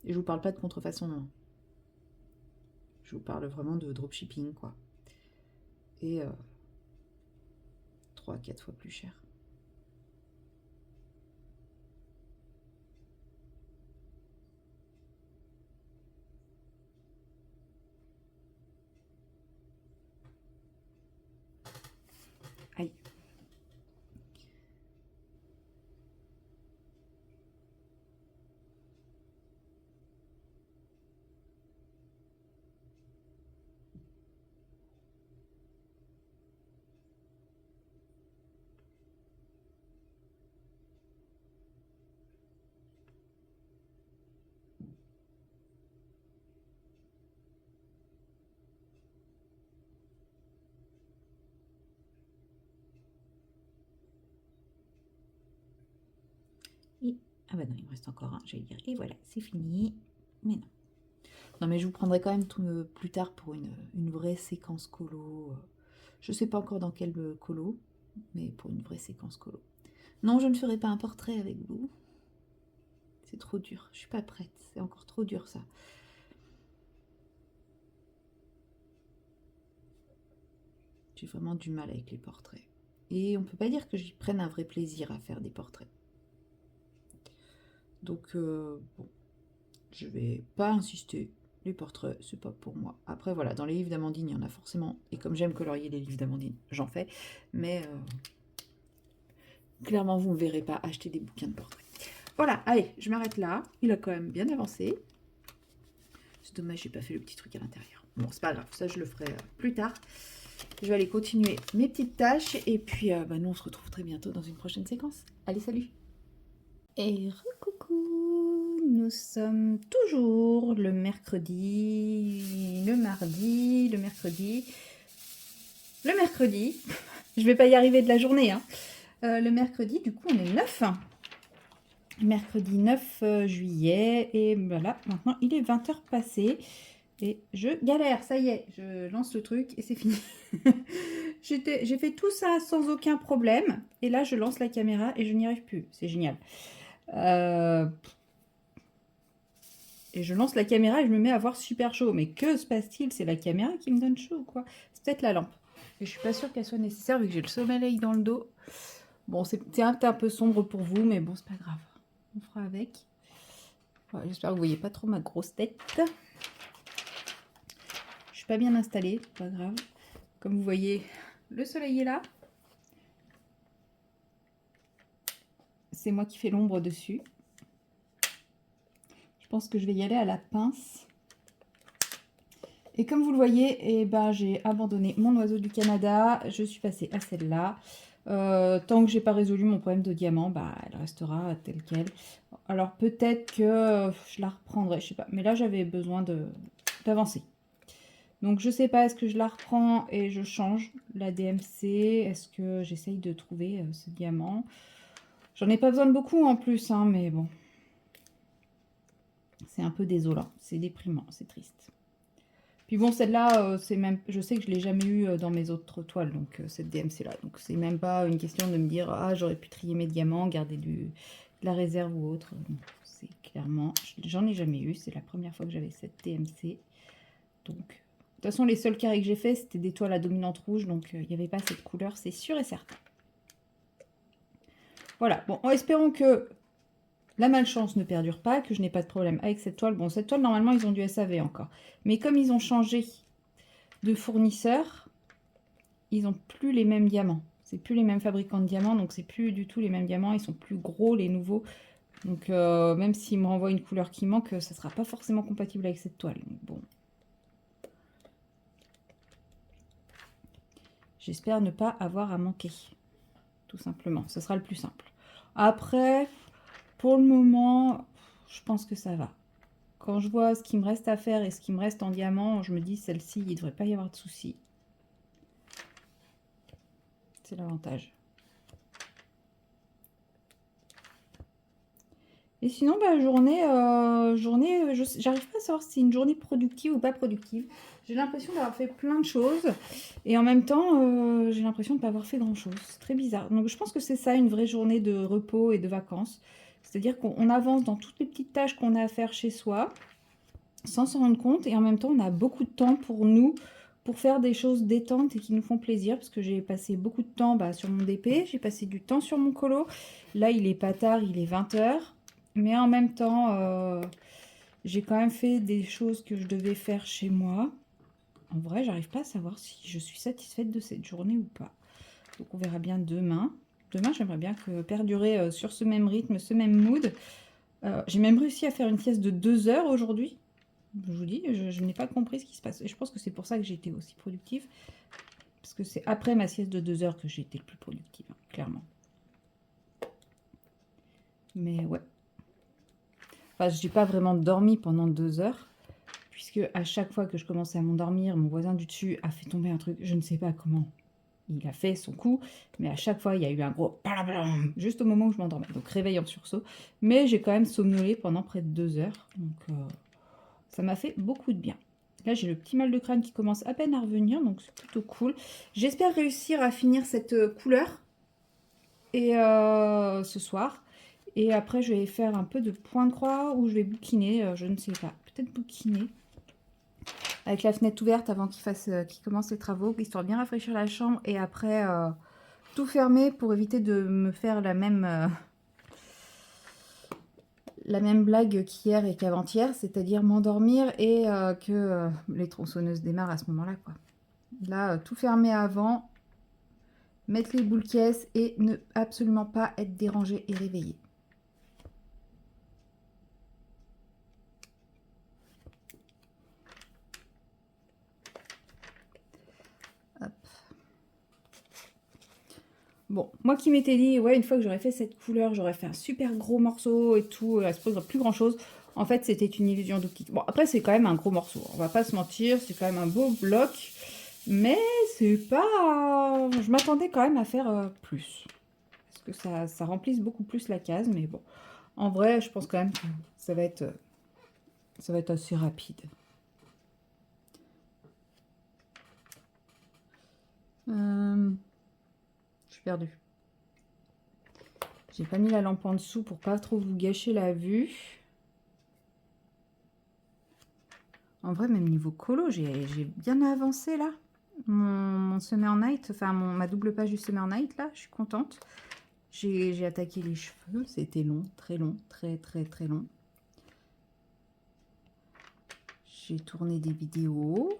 Et je vous parle pas de contrefaçon, hein. Je vous parle vraiment de dropshipping, quoi. Et 3 à 4 fois plus cher. Aïe. Et... ah bah non, il me reste encore un, j'allais dire. Et voilà, c'est fini. Mais non. Non, mais je vous prendrai quand même tout plus tard pour une vraie séquence colo. Je sais pas encore dans quel colo, mais pour une vraie séquence colo. Non, je ne ferai pas un portrait avec vous. C'est trop dur. Je suis pas prête. C'est encore trop dur, ça. J'ai vraiment du mal avec les portraits. Et on peut pas dire que j'y prenne un vrai plaisir à faire des portraits. Donc, bon, je vais pas insister. Les portraits, c'est pas pour moi. Après, voilà, dans les livres d'Amandine, il y en a forcément. Et comme j'aime colorier les livres d'Amandine, j'en fais. Mais clairement, vous ne me verrez pas acheter des bouquins de portraits. Voilà, allez, je m'arrête là. Il a quand même bien avancé. C'est dommage, j'ai pas fait le petit truc à l'intérieur. Bon, c'est pas grave, ça je le ferai plus tard. Je vais aller continuer mes petites tâches. Et puis, nous, on se retrouve très bientôt dans une prochaine séquence. Allez, salut! Et recoucou! Nous sommes toujours le mercredi, le mardi, le mercredi. Je vais pas y arriver de la journée, hein. Le mercredi, du coup, on est 9. Mercredi 9 juillet. Et voilà, maintenant, il est 20h passé. Et je galère, ça y est, je lance le truc et c'est fini. J'ai fait tout ça sans aucun problème. Et là, je lance la caméra et je n'y arrive plus. C'est génial. Et je lance la caméra et je me mets à voir super chaud. Mais que se passe-t-il? C'est la caméra qui me donne chaud, quoi. C'est peut-être la lampe. Et je suis pas sûre qu'elle soit nécessaire vu que j'ai le soleil dans le dos. Bon, c'est un peu sombre pour vous, mais bon, c'est pas grave. On fera avec. Ouais, j'espère que vous voyez pas trop ma grosse tête. Je suis pas bien installée, pas grave. Comme vous voyez, le soleil est là. C'est moi qui fais l'ombre dessus. Je pense que je vais y aller à la pince. Et comme vous le voyez, eh ben, j'ai abandonné mon oiseau du Canada. Je suis passée à celle-là. Tant que j'ai pas résolu mon problème de diamant, bah, elle restera telle qu'elle. Alors peut-être que je la reprendrai, je sais pas. Mais là, j'avais besoin d'avancer. Donc je sais pas, est-ce que je la reprends et je change la DMC? Est-ce que j'essaye de trouver ce diamant? J'en ai pas besoin de beaucoup en plus, hein, mais bon. C'est un peu désolant, c'est déprimant, c'est triste. Puis bon, celle-là, c'est même, je sais que je l'ai jamais eu dans mes autres toiles, donc cette DMC-là. Donc c'est même pas une question de me dire, ah, j'aurais pu trier mes diamants, garder de la réserve ou autre. C'est clairement, j'en ai jamais eu, c'est la première fois que j'avais cette DMC. Donc, de toute façon, les seuls carrés que j'ai fait, c'était des toiles à dominante rouge, donc il n'y avait pas cette couleur, c'est sûr et certain. Voilà, bon, espérons que la malchance ne perdure pas, que je n'ai pas de problème avec cette toile. Bon, cette toile, normalement, ils ont du SAV encore. Mais comme ils ont changé de fournisseur, ils n'ont plus les mêmes diamants. C'est plus les mêmes fabricants de diamants, donc c'est plus du tout les mêmes diamants. Ils sont plus gros, les nouveaux. Donc, même s'ils me renvoient une couleur qui manque, ça ne sera pas forcément compatible avec cette toile. Donc, bon. J'espère ne pas avoir à manquer. Tout simplement. Ce sera le plus simple. Après, pour le moment, je pense que ça va. Quand je vois ce qu'il me reste à faire et ce qui me reste en diamant, je me dis celle-ci, il ne devrait pas y avoir de soucis. C'est l'avantage. Et sinon, bah, j'arrive pas à savoir si c'est une journée productive ou pas productive. J'ai l'impression d'avoir fait plein de choses et en même temps, j'ai l'impression de ne pas avoir fait grand-chose. C'est très bizarre. Donc je pense que c'est ça, une vraie journée de repos et de vacances. C'est-à-dire qu'on avance dans toutes les petites tâches qu'on a à faire chez soi sans s'en rendre compte et en même temps, on a beaucoup de temps pour nous, pour faire des choses détentes et qui nous font plaisir parce que j'ai passé beaucoup de temps sur mon DP, j'ai passé du temps sur mon colo. Là, il est pas tard, il est 20 h. Mais en même temps, j'ai quand même fait des choses que je devais faire chez moi. En vrai, j'arrive pas à savoir si je suis satisfaite de cette journée ou pas. Donc on verra bien demain. Demain, j'aimerais bien perdurer sur ce même rythme, ce même mood. J'ai même réussi à faire une sieste de 2 heures aujourd'hui. Je vous dis, je n'ai pas compris ce qui se passe. Et je pense que c'est pour ça que j'ai été aussi productive. Parce que c'est après ma sieste de 2 heures que j'ai été le plus productive, hein, clairement. Mais ouais. Enfin, je n'ai pas vraiment dormi pendant 2 heures. Puisque à chaque fois que je commençais à m'endormir, mon voisin du dessus a fait tomber un truc. Je ne sais pas comment il a fait son coup. Mais à chaque fois, il y a eu un gros palablam, juste au moment où je m'endormais. Donc réveil en sursaut. Mais j'ai quand même somnolé pendant près de 2 heures. Donc ça m'a fait beaucoup de bien. Là, j'ai le petit mal de crâne qui commence à peine à revenir, donc c'est plutôt cool. J'espère réussir à finir cette couleur et ce soir. Et après, je vais faire un peu de point de croix ou je vais bouquiner, je ne sais pas. Peut-être bouquiner avec la fenêtre ouverte avant qu'il commence les travaux, histoire de bien rafraîchir la chambre. Et après, tout fermer pour éviter de me faire la même blague qu'hier et qu'avant-hier, c'est-à-dire m'endormir et que les tronçonneuses démarrent à ce moment-là, quoi. Là, tout fermer avant, mettre les boules caisses et ne absolument pas être dérangé et réveillé. Hop. Bon, moi qui m'étais dit, ouais, une fois que j'aurais fait cette couleur, j'aurais fait un super gros morceau et tout, à se poser plus grand-chose. En fait, c'était une illusion d'optique. Bon, après, c'est quand même un gros morceau. On va pas se mentir, c'est quand même un beau bloc. Mais c'est pas... Je m'attendais quand même à faire plus. Parce que ça remplisse beaucoup plus la case. Mais bon, en vrai, je pense quand même que ça va être assez rapide. Je suis perdue. J'ai pas mis la lampe en dessous pour pas trop vous gâcher la vue. En vrai, même niveau colo, j'ai bien avancé là. Mon Summer Night, enfin ma double page du Summer Night là, je suis contente. J'ai attaqué les cheveux, c'était long, très long. J'ai tourné des vidéos.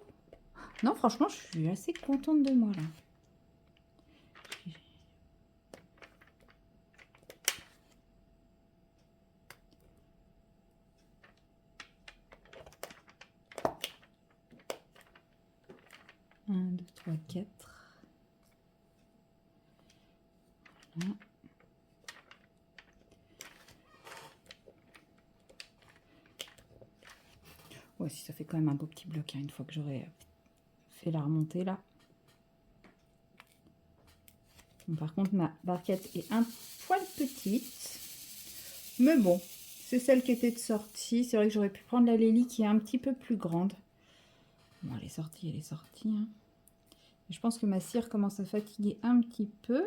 Non, franchement, je suis assez contente de moi là. 1, 2, 3, 4. Voilà. Ouais, si ça fait quand même un beau petit bloc, hein, une fois que j'aurai fait la remontée là. Bon, par contre, ma barquette est un poil petite. Mais bon, c'est celle qui était de sortie. C'est vrai que j'aurais pu prendre la Lélie qui est un petit peu plus grande. Bon, elle est sortie, elle est sortie. Hein. Je pense que ma cire commence à fatiguer un petit peu.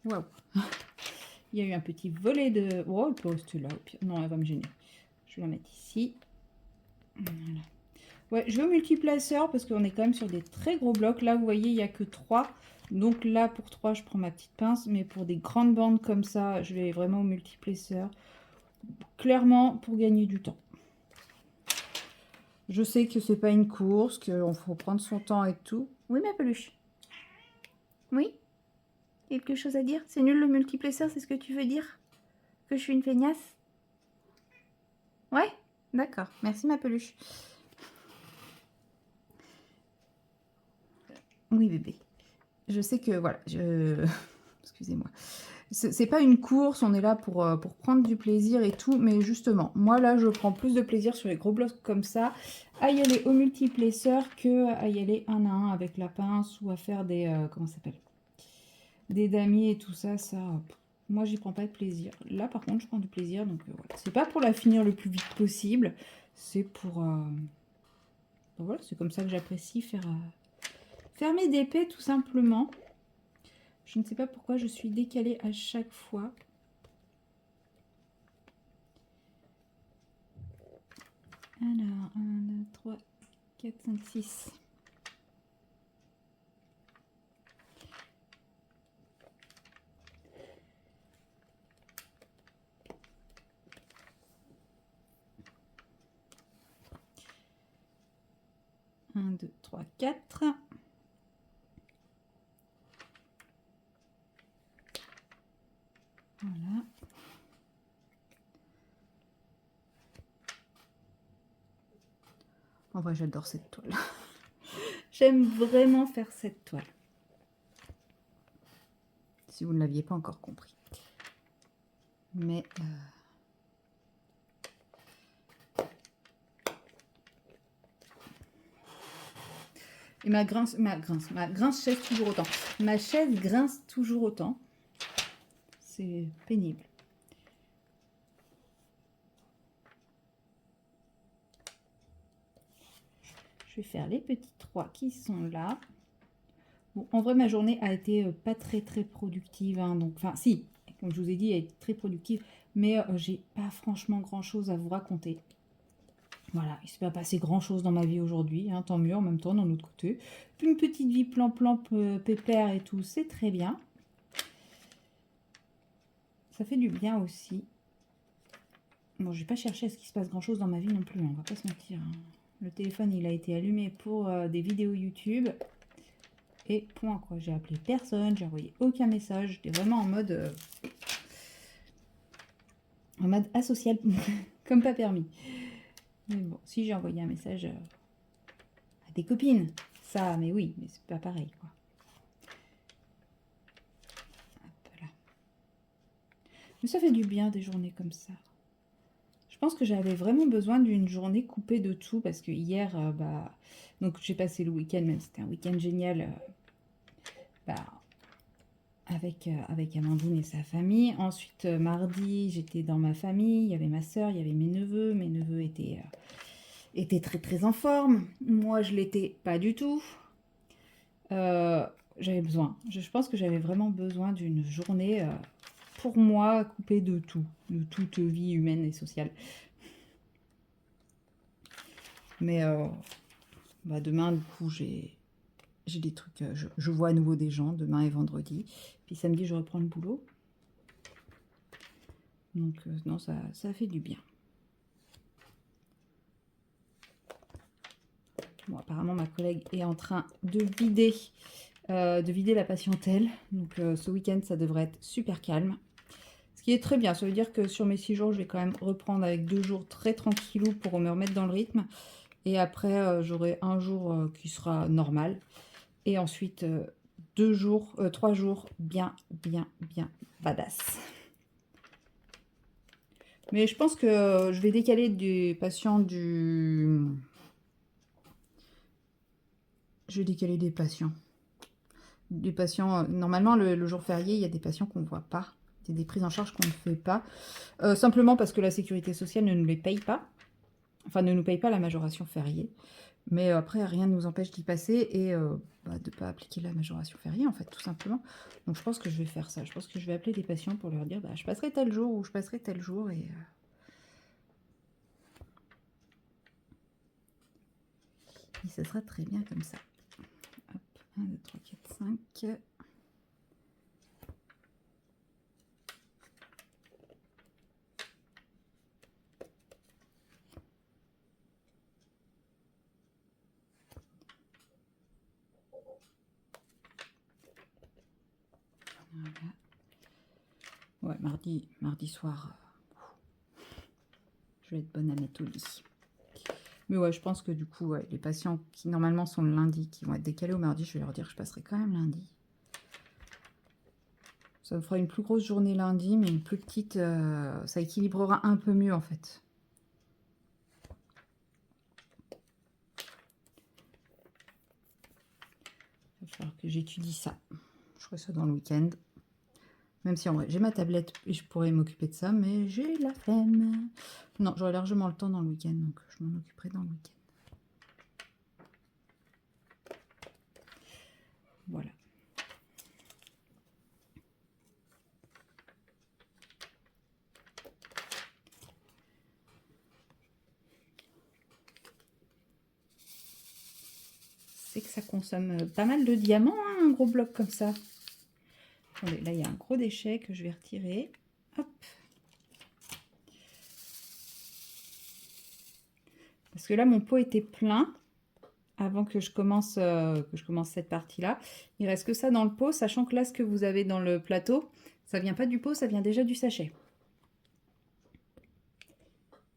Waouh. Il y a eu un petit volet de... Oh, elle peut rester là. Non, elle va me gêner. Je vais la mettre ici. Voilà. Ouais, je vais au multiplaceur parce qu'on est quand même sur des très gros blocs. Là, vous voyez, il n'y a que 3. Donc là, pour 3, je prends ma petite pince. Mais pour des grandes bandes comme ça, je vais vraiment au multiplaceur. Clairement, pour gagner du temps. Je sais que c'est pas une course, qu'il faut prendre son temps et tout. Oui, ma peluche. Oui? Quelque chose à dire? C'est nul le multiplaceur, c'est ce que tu veux dire? Que je suis une feignasse? Ouais? D'accord. Merci, ma peluche. Oui, bébé. Je sais que, voilà, excusez-moi. C'est pas une course, on est là pour prendre du plaisir et tout, mais justement, moi là, je prends plus de plaisir sur les gros blocs comme ça, à y aller au multiplaceur que à y aller un à un avec la pince ou à faire des, comment ça s'appelle? Des damiers et tout ça, moi j'y prends pas de plaisir. Là par contre, je prends du plaisir, donc voilà. C'est pas pour la finir le plus vite possible, c'est pour... voilà, c'est comme ça que j'apprécie faire mes DP tout simplement. Je ne sais pas pourquoi je suis décalée à chaque fois. Alors, 1, 2, 3, 4, 5, 6. Un, 2, 3, 4. Voilà. En vrai, j'adore cette toile. J'aime vraiment faire cette toile. Si vous ne l'aviez pas encore compris. Mais... Et ma grince chaise toujours autant. Ma chaise grince toujours autant. C'est pénible. Je vais faire les petits 3 qui sont là. Bon, en vrai, ma journée a été pas très productive. Hein, donc, enfin, si, comme je vous ai dit, elle est très productive. Mais j'ai pas franchement grand chose à vous raconter. Voilà, il ne s'est pas passé grand chose dans ma vie aujourd'hui, hein, tant mieux en même temps d'un autre côté. Une petite vie plan-plan, pépère et tout, c'est très bien. Ça fait du bien aussi. Bon, je vais pas chercher à ce qu'il se passe grand chose dans ma vie non plus, hein, on va pas se mentir. Hein. Le téléphone, il a été allumé pour des vidéos YouTube. Et point quoi, j'ai appelé personne, j'ai envoyé aucun message. J'étais vraiment en mode asocial, comme pas permis. Mais bon, si j'ai envoyé un message à des copines, ça, mais oui, mais c'est pas pareil, quoi. Hop là. Mais ça fait du bien des journées comme ça. Je pense que j'avais vraiment besoin d'une journée coupée de tout, parce que hier, donc j'ai passé le week-end, même si c'était un week-end génial, avec Amandine et sa famille. Ensuite, mardi, j'étais dans ma famille, il y avait ma soeur, il y avait mes neveux. Mes neveux étaient très en forme. Moi, je l'étais pas du tout. J'avais besoin. Je pense que j'avais vraiment besoin d'une journée pour moi coupée de tout, de toute vie humaine et sociale. Mais demain, du coup, j'ai des trucs. Je vois à nouveau des gens demain et vendredi. Puis samedi, je reprends le boulot. Donc, non, ça fait du bien. Bon, apparemment, ma collègue est en train de vider la patientèle. Donc, ce week-end, ça devrait être super calme. Ce qui est très bien. Ça veut dire que sur mes 6 jours, je vais quand même reprendre avec 2 jours très tranquillou pour me remettre dans le rythme. Et après, j'aurai un jour qui sera normal. Et ensuite, 3 jours bien badass. Mais je pense que je vais décaler des patients du... Je vais décaler des patients. Des patients, normalement, le jour férié, il y a des patients qu'on ne voit pas. Il y a des prises en charge qu'on ne fait pas. Simplement parce que la sécurité sociale ne nous les paye pas. Enfin, ne nous paye pas la majoration fériée. Mais après, rien ne nous empêche d'y passer et de ne pas appliquer la majoration fériée, en fait, tout simplement. Donc, je pense que je vais faire ça. Je pense que je vais appeler des patients pour leur dire, bah, je passerai tel jour ou je passerai tel jour. Et ça sera très bien comme ça. Hop, 1, 2, 3, 4, 5. Voilà. Ouais, mardi soir, je vais être bonne à mettre au lit. Mais ouais, je pense que du coup, ouais, les patients qui normalement sont le lundi, qui vont être décalés au mardi, je vais leur dire que je passerai quand même lundi. Ça me fera une plus grosse journée lundi, mais une plus petite, ça équilibrera un peu mieux en fait. Il va falloir que j'étudie ça. Je ferai ça dans le week-end. Même si en vrai, j'ai ma tablette et je pourrais m'occuper de ça, mais j'ai la flemme. Non, j'aurai largement le temps dans le week-end, donc je m'en occuperai dans le week-end. Voilà. C'est que ça consomme pas mal de diamants, hein, un gros bloc comme ça. Attendez, là, il y a un gros déchet que je vais retirer. Hop. Parce que là, mon pot était plein avant que je commence cette partie-là. Il reste que ça dans le pot, sachant que là, ce que vous avez dans le plateau, ça vient pas du pot, ça vient déjà du sachet.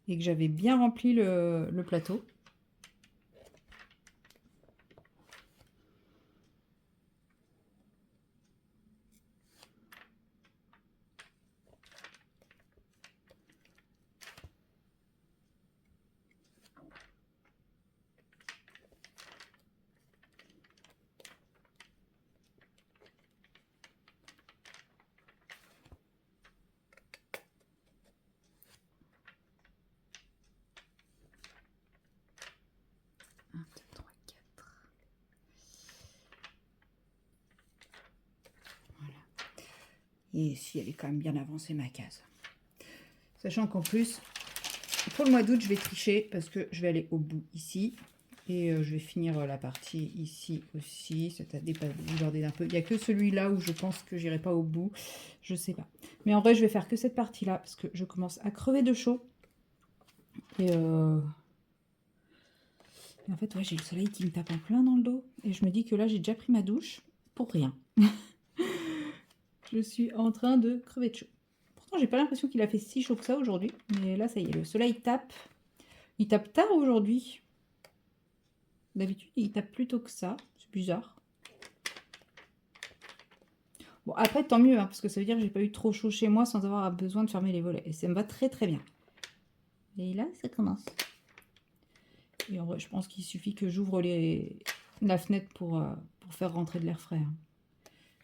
Et que j'avais bien rempli le plateau. Et ici, elle est quand même bien avancée, ma case. Sachant qu'en plus, pour le mois d'août, je vais tricher parce que je vais aller au bout ici. Et je vais finir la partie ici aussi. Ça t'a débordé d'un peu. Il n'y a que celui-là où je pense que j'irai pas au bout. Je sais pas. Mais en vrai, je vais faire que cette partie-là parce que je commence à crever de chaud. Et en fait, ouais, j'ai le soleil qui me tape en plein dans le dos. Et je me dis que là, j'ai déjà pris ma douche pour rien. Je suis en train de crever de chaud. Pourtant, j'ai pas l'impression qu'il a fait si chaud que ça aujourd'hui. Mais là, ça y est, le soleil tape. Il tape tard aujourd'hui. D'habitude, il tape plus tôt que ça. C'est bizarre. Bon, après, tant mieux, hein, parce que ça veut dire que j'ai pas eu trop chaud chez moi sans avoir besoin de fermer les volets. Et ça me va très très bien. Et là, ça commence. Et en vrai, je pense qu'il suffit que j'ouvre la fenêtre pour faire rentrer de l'air frais. Hein.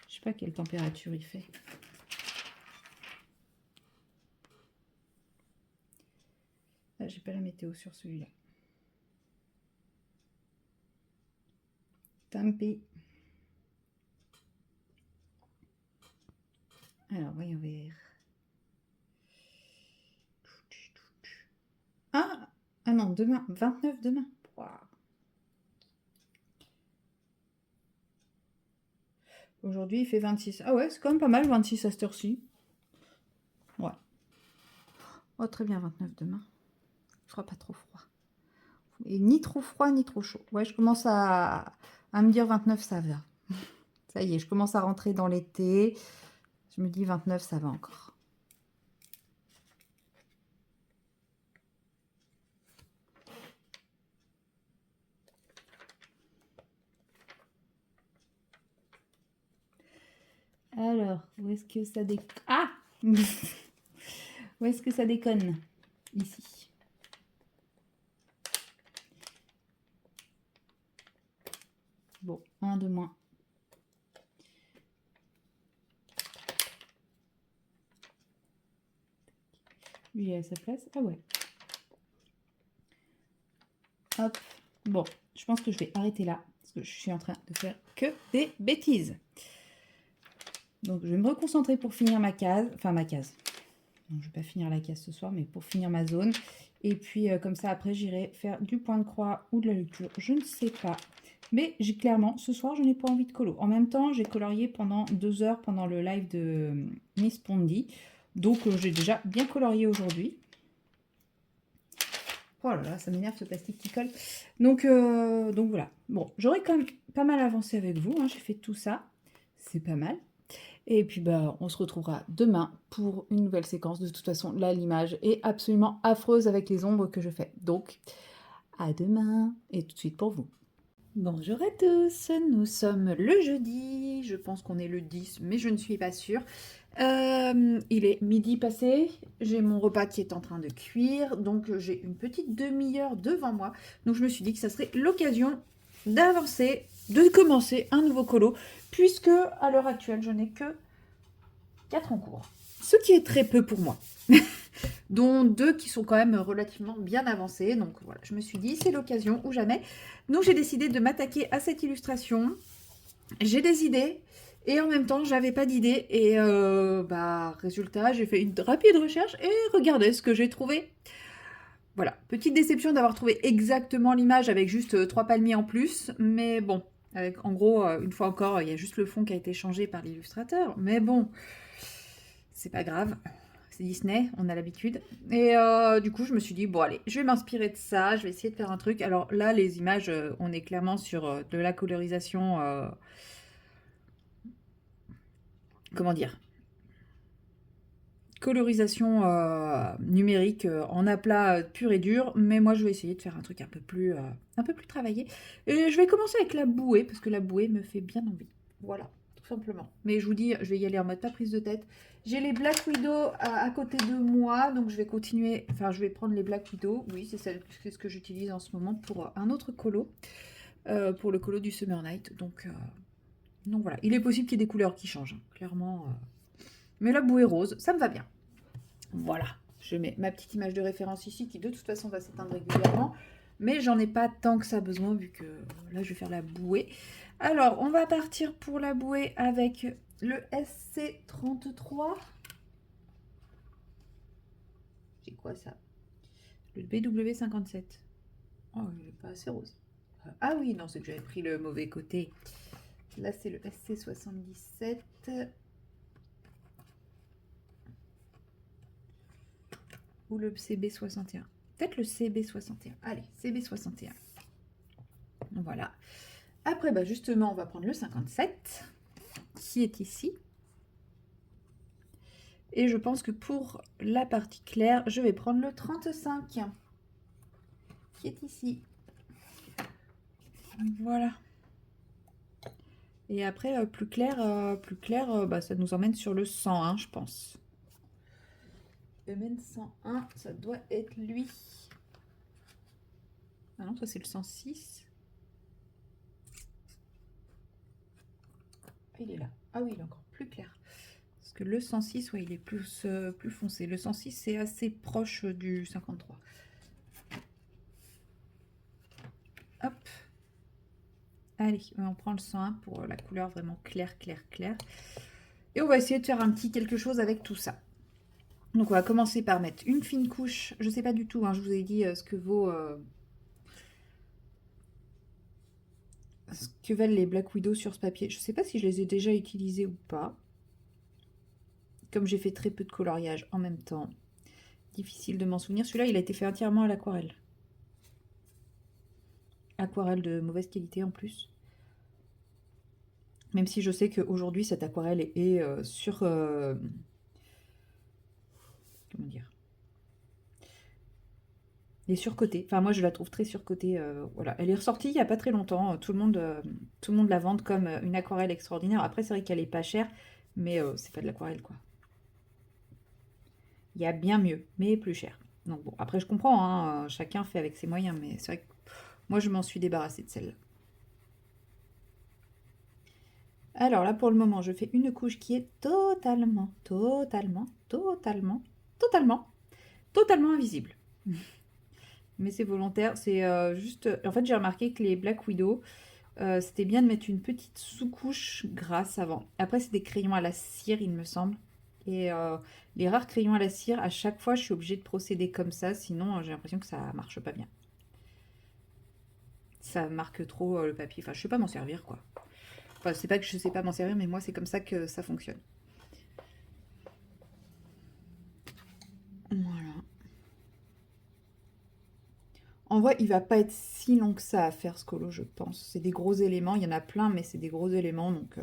Je sais pas quelle température il fait. Ah, j'ai pas la météo sur celui-là. Tant pis. Alors, voyons voir. Ah non, demain, 29 demain. Wow. Aujourd'hui, il fait 26. Ah ouais, c'est quand même pas mal, 26 à cette heure-ci. Ouais. Oh, très bien, 29 demain. Il fera pas trop froid. Et ni trop froid, ni trop chaud. Ouais, je commence à me dire 29, ça va. Ça y est, je commence à rentrer dans l'été. Je me dis 29, ça va encore. Alors, où est-ce que ça déconne? Ah! Où est-ce que ça déconne? Ici. Bon, un de moins. Lui, il est à sa place. Ah ouais. Hop. Bon, je pense que je vais arrêter là. Parce que je suis en train de faire que des bêtises. Donc, je vais me reconcentrer pour finir ma case. Enfin, ma case. Non, je ne vais pas finir la case ce soir, mais pour finir ma zone. Et puis, comme ça, après, j'irai faire du point de croix ou de la lecture. Je ne sais pas. Mais j'ai clairement, ce soir, je n'ai pas envie de colo. En même temps, j'ai colorié pendant 2 heures pendant le live de Miss Pondy. Donc, j'ai déjà bien colorié aujourd'hui. Oh là là, ça m'énerve ce plastique qui colle. Donc voilà. Bon, j'aurais quand même pas mal avancé avec vous. Hein. J'ai fait tout ça. C'est pas mal. Et puis, bah, on se retrouvera demain pour une nouvelle séquence. De toute façon, là, l'image est absolument affreuse avec les ombres que je fais. Donc, à demain et tout de suite pour vous. Bonjour à tous, nous sommes le jeudi, je pense qu'on est le 10, mais je ne suis pas sûre. Il est midi passé, j'ai mon repas qui est en train de cuire, donc j'ai une petite demi-heure devant moi. Donc je me suis dit que ça serait l'occasion d'avancer, de commencer un nouveau colo, puisque à l'heure actuelle, je n'ai que 4 en cours. Ce qui est très peu pour moi. Dont 2 qui sont quand même relativement bien avancés. Donc voilà, je me suis dit, c'est l'occasion ou jamais. Donc j'ai décidé de m'attaquer à cette illustration. J'ai des idées et en même temps, j'avais pas d'idées. Et résultat, j'ai fait une rapide recherche et regardez ce que j'ai trouvé. Voilà, petite déception d'avoir trouvé exactement l'image avec juste 3 palmiers en plus. Mais bon, avec, en gros, une fois encore, il y a juste le fond qui a été changé par l'illustrateur. Mais bon, c'est pas grave. C'est Disney, on a l'habitude. Et du coup, je me suis dit, bon allez, je vais m'inspirer de ça, je vais essayer de faire un truc. Alors là, les images, on est clairement sur de la colorisation... comment dire? Colorisation numérique en aplat pur et dur. Mais moi, je vais essayer de faire un truc un peu plus travaillé. Et je vais commencer avec la bouée, parce que la bouée me fait bien envie. Voilà, tout simplement. Mais je vous dis, je vais y aller en mode pas prise de tête. J'ai les Black Widow à côté de moi, donc je vais continuer, enfin je vais prendre les Black Widow, oui c'est ce que j'utilise en ce moment pour un autre colo, pour le colo du Summer Night, donc voilà, il est possible qu'il y ait des couleurs qui changent, hein, clairement, mais la bouée rose, ça me va bien. Voilà, je mets ma petite image de référence ici, qui de toute façon va s'éteindre régulièrement, mais j'en ai pas tant que ça besoin, vu que là je vais faire la bouée. Alors, on va partir pour la bouée avec le SC33. C'est quoi ça? Le BW57. Oh, il n'est pas assez rose. Ah oui, non, c'est que j'avais pris le mauvais côté. Là, c'est le SC77. Ou le CB61. Peut-être le CB61. Allez, CB61. Voilà. Après, bah justement, on va prendre le 57, qui est ici. Et je pense que pour la partie claire, je vais prendre le 35, qui est ici. Voilà. Et après, plus clair, ça nous emmène sur le 101, je pense. Le MN 101, ça doit être lui. Ah non, ça c'est le 106. Il est là. Ah oui, il est encore plus clair. Parce que le 106, ouais, il est plus foncé. Le 106, c'est assez proche du 53. Hop. Allez, on prend le 101 pour la couleur vraiment claire, claire, claire. Et on va essayer de faire un petit quelque chose avec tout ça. Donc on va commencer par mettre une fine couche. Je ne sais pas du tout, hein, je vous ai dit ce que vaut... ce que valent les Black Widow sur ce papier. Je ne sais pas si je les ai déjà utilisés ou pas. Comme j'ai fait très peu de coloriage en même temps. Difficile de m'en souvenir. Celui-là, il a été fait entièrement à l'aquarelle. Aquarelle de mauvaise qualité en plus. Même si je sais qu'aujourd'hui, cette aquarelle est sur... comment dire? Elle est surcotée. Enfin, moi, je la trouve très surcotée. Voilà. Elle est ressortie il n'y a pas très longtemps. Tout le monde la vend comme une aquarelle extraordinaire. Après, c'est vrai qu'elle est pas chère. Mais c'est pas de l'aquarelle, quoi. Il y a bien mieux, mais plus cher. Donc bon, après je comprends, hein, chacun fait avec ses moyens, mais c'est vrai que moi je m'en suis débarrassée de celle-là. Alors là, pour le moment, je fais une couche qui est totalement invisible. Mais c'est volontaire, c'est juste... En fait, j'ai remarqué que les Black Widow, c'était bien de mettre une petite sous-couche grasse avant. Après, c'est des crayons à la cire, il me semble. Et les rares crayons à la cire, à chaque fois, je suis obligée de procéder comme ça, sinon j'ai l'impression que ça marche pas bien. Ça marque trop le papier. Enfin, je sais pas m'en servir, quoi. Enfin, c'est pas que je sais pas m'en servir, mais moi, c'est comme ça que ça fonctionne. Voilà. En vrai, il va pas être si long que ça à faire ce colo, je pense. C'est des gros éléments, il y en a plein, mais c'est des gros éléments, donc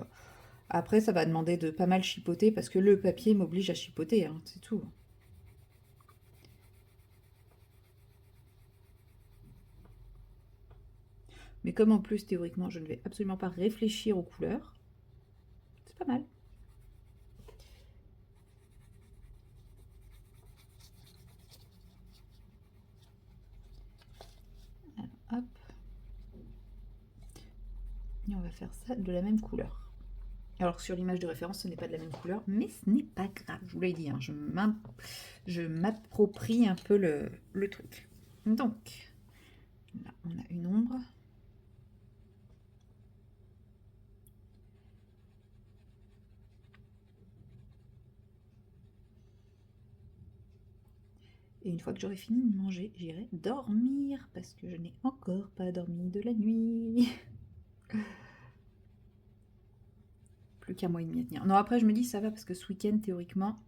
après, ça va demander de pas mal chipoter, parce que le papier m'oblige à chipoter, hein, c'est tout. Mais comme en plus, théoriquement, je ne vais absolument pas réfléchir aux couleurs, c'est pas mal. Alors, hop. Et on va faire ça de la même couleur. Alors sur l'image de référence, ce n'est pas de la même couleur, mais ce n'est pas grave, je vous l'ai dit, hein, je m'approprie un peu le truc. Donc, là, on a une ombre. Et une fois que j'aurai fini de manger, j'irai dormir, parce que je n'ai encore pas dormi de la nuit. Plus qu'un mois et demi à tenir. Non, après je me dis ça va, parce que ce week-end, théoriquement,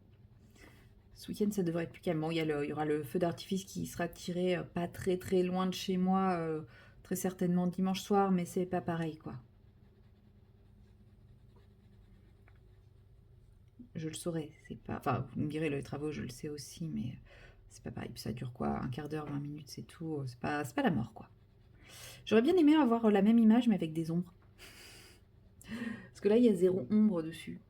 ce week-end ça devrait être plus calme. Bon, il y aura le feu d'artifice qui sera tiré pas très très loin de chez moi, très certainement dimanche soir, mais c'est pas pareil, quoi. Je le saurais, c'est pas... Enfin, vous me direz, les travaux, je le sais aussi, mais c'est pas pareil. Puis ça dure quoi? Un quart d'heure, 20 minutes, c'est tout. C'est pas la mort, quoi. J'aurais bien aimé avoir la même image, mais avec des ombres. Parce que là, il y a zéro ombre dessus.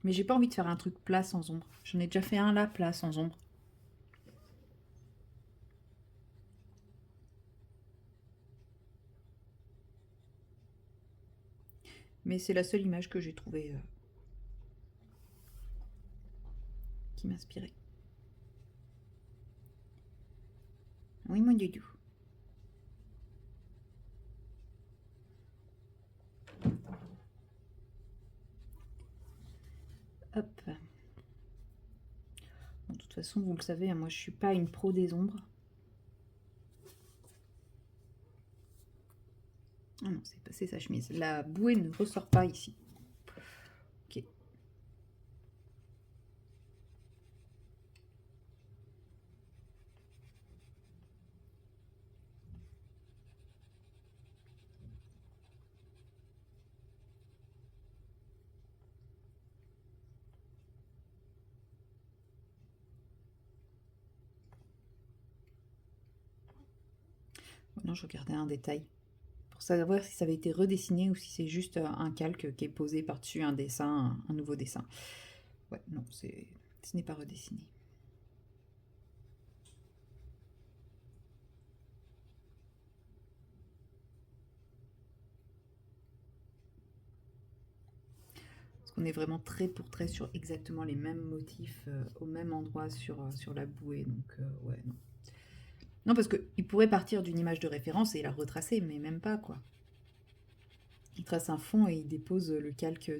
Mais j'ai pas envie de faire un truc plat sans ombre. J'en ai déjà fait un là, plat sans ombre. Mais c'est la seule image que j'ai trouvée qui m'inspirait. Oui, mon doudou. Hop. Bon, de toute façon, vous le savez, hein, moi je suis pas une pro des ombres. Ah non, c'est passé sa chemise. La bouée ne ressort pas ici. Ok. Maintenant, je regardais un détail pour savoir si ça avait été redessiné ou si c'est juste un calque qui est posé par-dessus un dessin, un nouveau dessin. Ouais, non, ce n'est pas redessiné. Parce qu'on est vraiment trait pour trait sur exactement les mêmes motifs au même endroit sur la bouée. Donc, ouais, non. Non, parce qu'il pourrait partir d'une image de référence et la retracer, mais même pas, quoi. Il trace un fond et il dépose le calque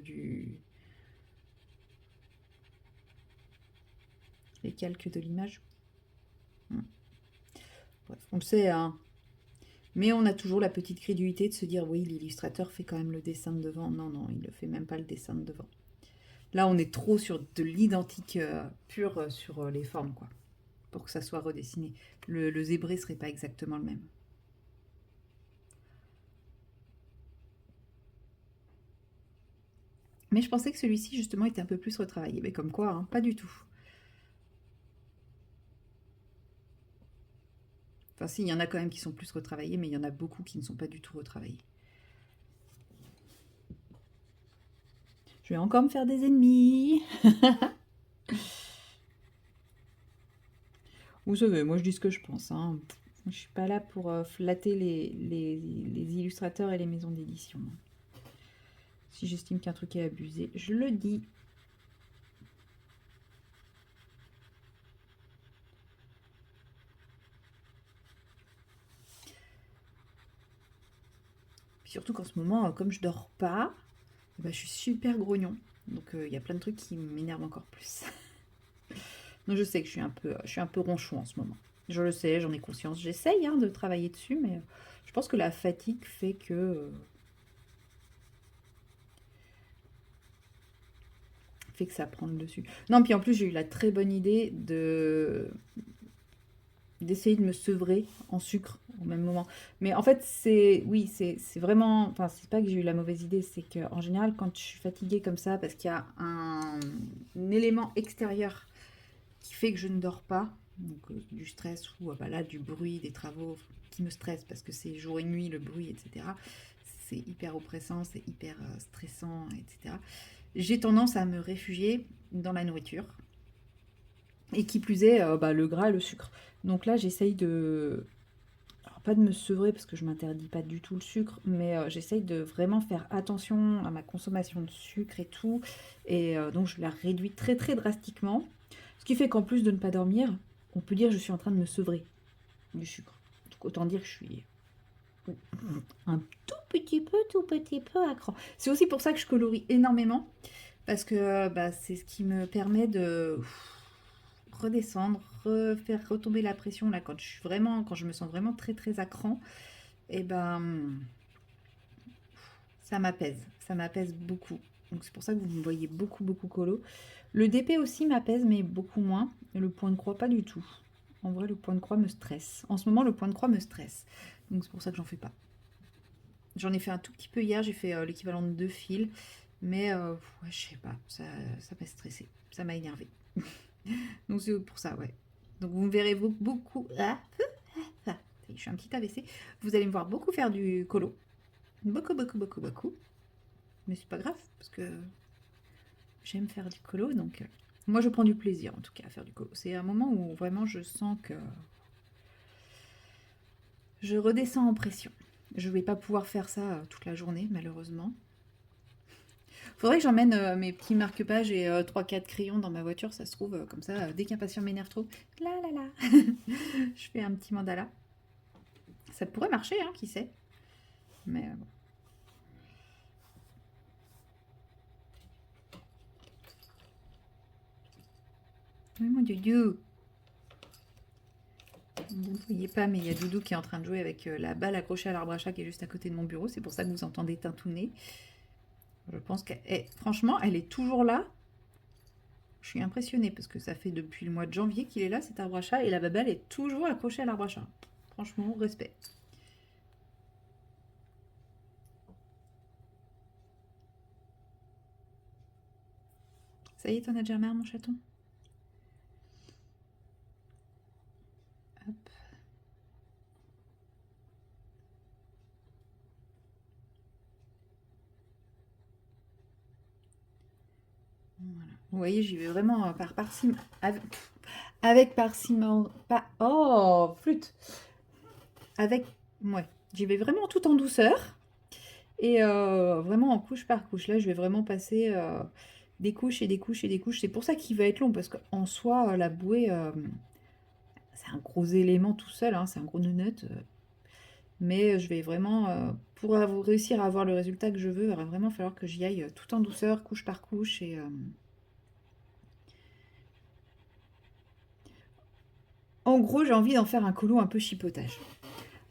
les calques de l'image. Bref, on le sait, hein. Mais on a toujours la petite crédulité de se dire, oui, l'illustrateur fait quand même le dessin de devant. Non, non, il ne fait même pas le dessin de devant. Là, on est trop sur de l'identique pur sur les formes, quoi. Pour que ça soit redessiné. Le zébré serait pas exactement le même. Mais je pensais que celui-ci, justement, était un peu plus retravaillé. Mais comme quoi, hein, pas du tout. Enfin, si, il y en a quand même qui sont plus retravaillés, mais il y en a beaucoup qui ne sont pas du tout retravaillés. Je vais encore me faire des ennemis. Vous savez, moi je dis ce que je pense. Hein. Je suis pas là pour flatter les illustrateurs et les maisons d'édition. Si j'estime qu'un truc est abusé, je le dis. Puis surtout qu'en ce moment, comme je dors pas, bah, je suis super grognon. Donc il y a plein de trucs qui m'énervent encore plus. Donc je sais que je suis un peu ronchon en ce moment. Je le sais, j'en ai conscience. J'essaye de travailler dessus, mais je pense que la fatigue fait que ça prend le dessus. Non, puis en plus j'ai eu la très bonne idée d'essayer de me sevrer en sucre au même moment. Mais en fait, c'est vraiment, enfin, c'est pas que j'ai eu la mauvaise idée, c'est que en général, quand je suis fatiguée comme ça, parce qu'il y a un élément extérieur qui fait que je ne dors pas, donc du stress ou bah, là, du bruit, des travaux qui me stressent parce que c'est jour et nuit, le bruit, etc. C'est hyper oppressant, c'est hyper stressant, etc. J'ai tendance à me réfugier dans la nourriture. Et qui plus est, bah, le gras et le sucre. Donc là, j'essaye de... Alors, pas de me sevrer parce que je m'interdis pas du tout le sucre, mais j'essaye de vraiment faire attention à ma consommation de sucre et tout. Et donc je la réduis très très drastiquement. Ce qui fait qu'en plus de ne pas dormir, on peut dire que je suis en train de me sevrer du sucre. Donc autant dire que je suis un tout petit peu à cran. C'est aussi pour ça que je colorie énormément. Parce que bah, c'est ce qui me permet de redescendre, faire retomber la pression là quand quand je me sens vraiment très très à cran, et ben ça m'apaise beaucoup. Donc c'est pour ça que vous me voyez beaucoup colo. Le DP aussi m'apaise mais beaucoup moins. Et le point de croix pas du tout. En vrai le point de croix me stresse. En ce moment le point de croix me stresse. Donc c'est pour ça que j'en fais pas. J'en ai fait un tout petit peu hier, j'ai fait l'équivalent de 2 fils. Mais ouais, je sais pas, ça m'a stressé, ça m'a énervé. Donc c'est pour ça, ouais. Donc vous me verrez beaucoup. Je suis un petit AVC. Vous allez me voir beaucoup faire du colo. Beaucoup. Mais c'est pas grave, parce que j'aime faire du colo. Donc moi je prends du plaisir en tout cas à faire du colo. C'est un moment où vraiment je sens que je redescends en pression. Je vais pas pouvoir faire ça toute la journée, malheureusement. Faudrait que j'emmène mes petits marque-pages et 3-4 crayons dans ma voiture, ça se trouve, comme ça, dès qu'un patient m'énerve trop, là, je fais un petit mandala. Ça pourrait marcher, hein, qui sait. Mais bon. Oui, mon doudou. Vous ne voyez pas, mais il y a Doudou qui est en train de jouer avec la balle accrochée à l'arbre à chat qui est juste à côté de mon bureau. C'est pour ça que vous entendez tintouner. Je pense franchement, elle est toujours là. Je suis impressionnée parce que ça fait depuis le mois de janvier qu'il est là, cet arbre à chat, et la baballe est toujours accrochée à l'arbre à chat. Franchement, respect. Ça y est, t'en as déjà marre, mon chaton? Hop. Voilà. Vous voyez, j'y vais vraiment par parcimonie. Avec parcimonie. Oh, flûte! Avec. Ouais. J'y vais vraiment tout en douceur. Et vraiment en couche par couche. Là, je vais vraiment passer des couches et des couches et des couches. C'est pour ça qu'il va être long, parce qu'en soi, la bouée, c'est un gros élément tout seul, hein, c'est un gros nounette. Mais je vais vraiment, pour réussir à avoir le résultat que je veux, il va vraiment falloir que j'y aille tout en douceur, couche par couche. Et en gros, j'ai envie d'en faire un colo un peu chipotage.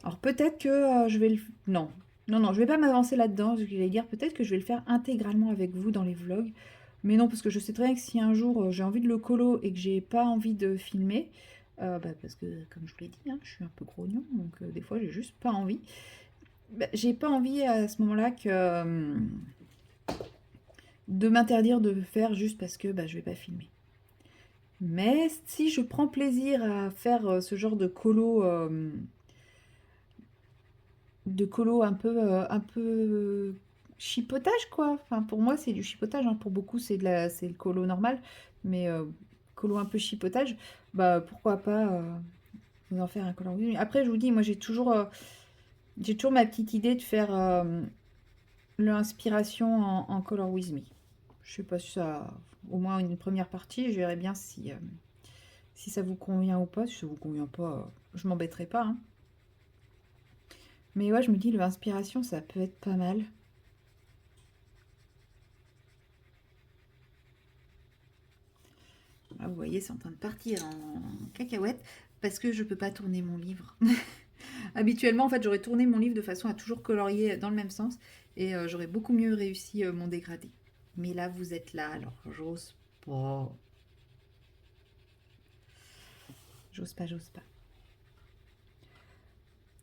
Alors peut-être que je vais le... Non, je vais pas m'avancer là-dedans. Je vais dire peut-être que je vais le faire intégralement avec vous dans les vlogs. Mais non, parce que je sais très bien que si un jour j'ai envie de le colo et que j'ai pas envie de filmer, bah, parce que comme je vous l'ai dit, hein, je suis un peu grognon, donc des fois j'ai juste pas envie. Bah, j'ai pas envie à ce moment-là de m'interdire de le faire juste parce que bah, je vais pas filmer. Mais si je prends plaisir à faire ce genre de colo un peu chipotage, quoi. Enfin, pour moi, c'est du chipotage, hein. Pour beaucoup, c'est le colo normal. Mais colo un peu chipotage, bah pourquoi pas vous en faire un color with me. Après, je vous dis, moi, j'ai toujours ma petite idée de faire l'inspiration en color with me. Je sais pas si ça... Au moins une première partie, je verrai bien si ça vous convient ou pas. Si ça vous convient pas, je m'embêterai pas, hein. Mais ouais, je me dis, l'inspiration, ça peut être pas mal. Là, vous voyez, c'est en train de partir en cacahuète parce que je peux pas tourner mon livre. Habituellement, en fait, j'aurais tourné mon livre de façon à toujours colorier dans le même sens et j'aurais beaucoup mieux réussi mon dégradé. Mais là, vous êtes là, alors j'ose pas. J'ose pas, j'ose pas.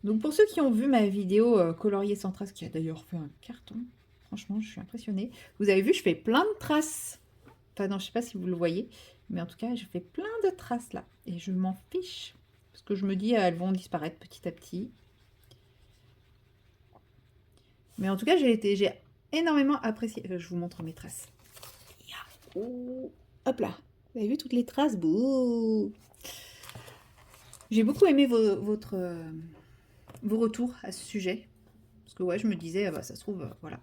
Donc pour ceux qui ont vu ma vidéo colorier sans traces, qui a d'ailleurs fait un carton, franchement, je suis impressionnée. Vous avez vu, je fais plein de traces. Enfin non, je sais pas si vous le voyez, mais en tout cas, je fais plein de traces là. Et je m'en fiche. Parce que je me dis, elles vont disparaître petit à petit. Mais en tout cas, j'ai énormément apprécié. Je vous montre mes traces. Oh, hop là. Vous avez vu toutes les traces? Bouh. J'ai beaucoup aimé vos retours à ce sujet. Parce que ouais, je me disais, bah, ça se trouve, voilà,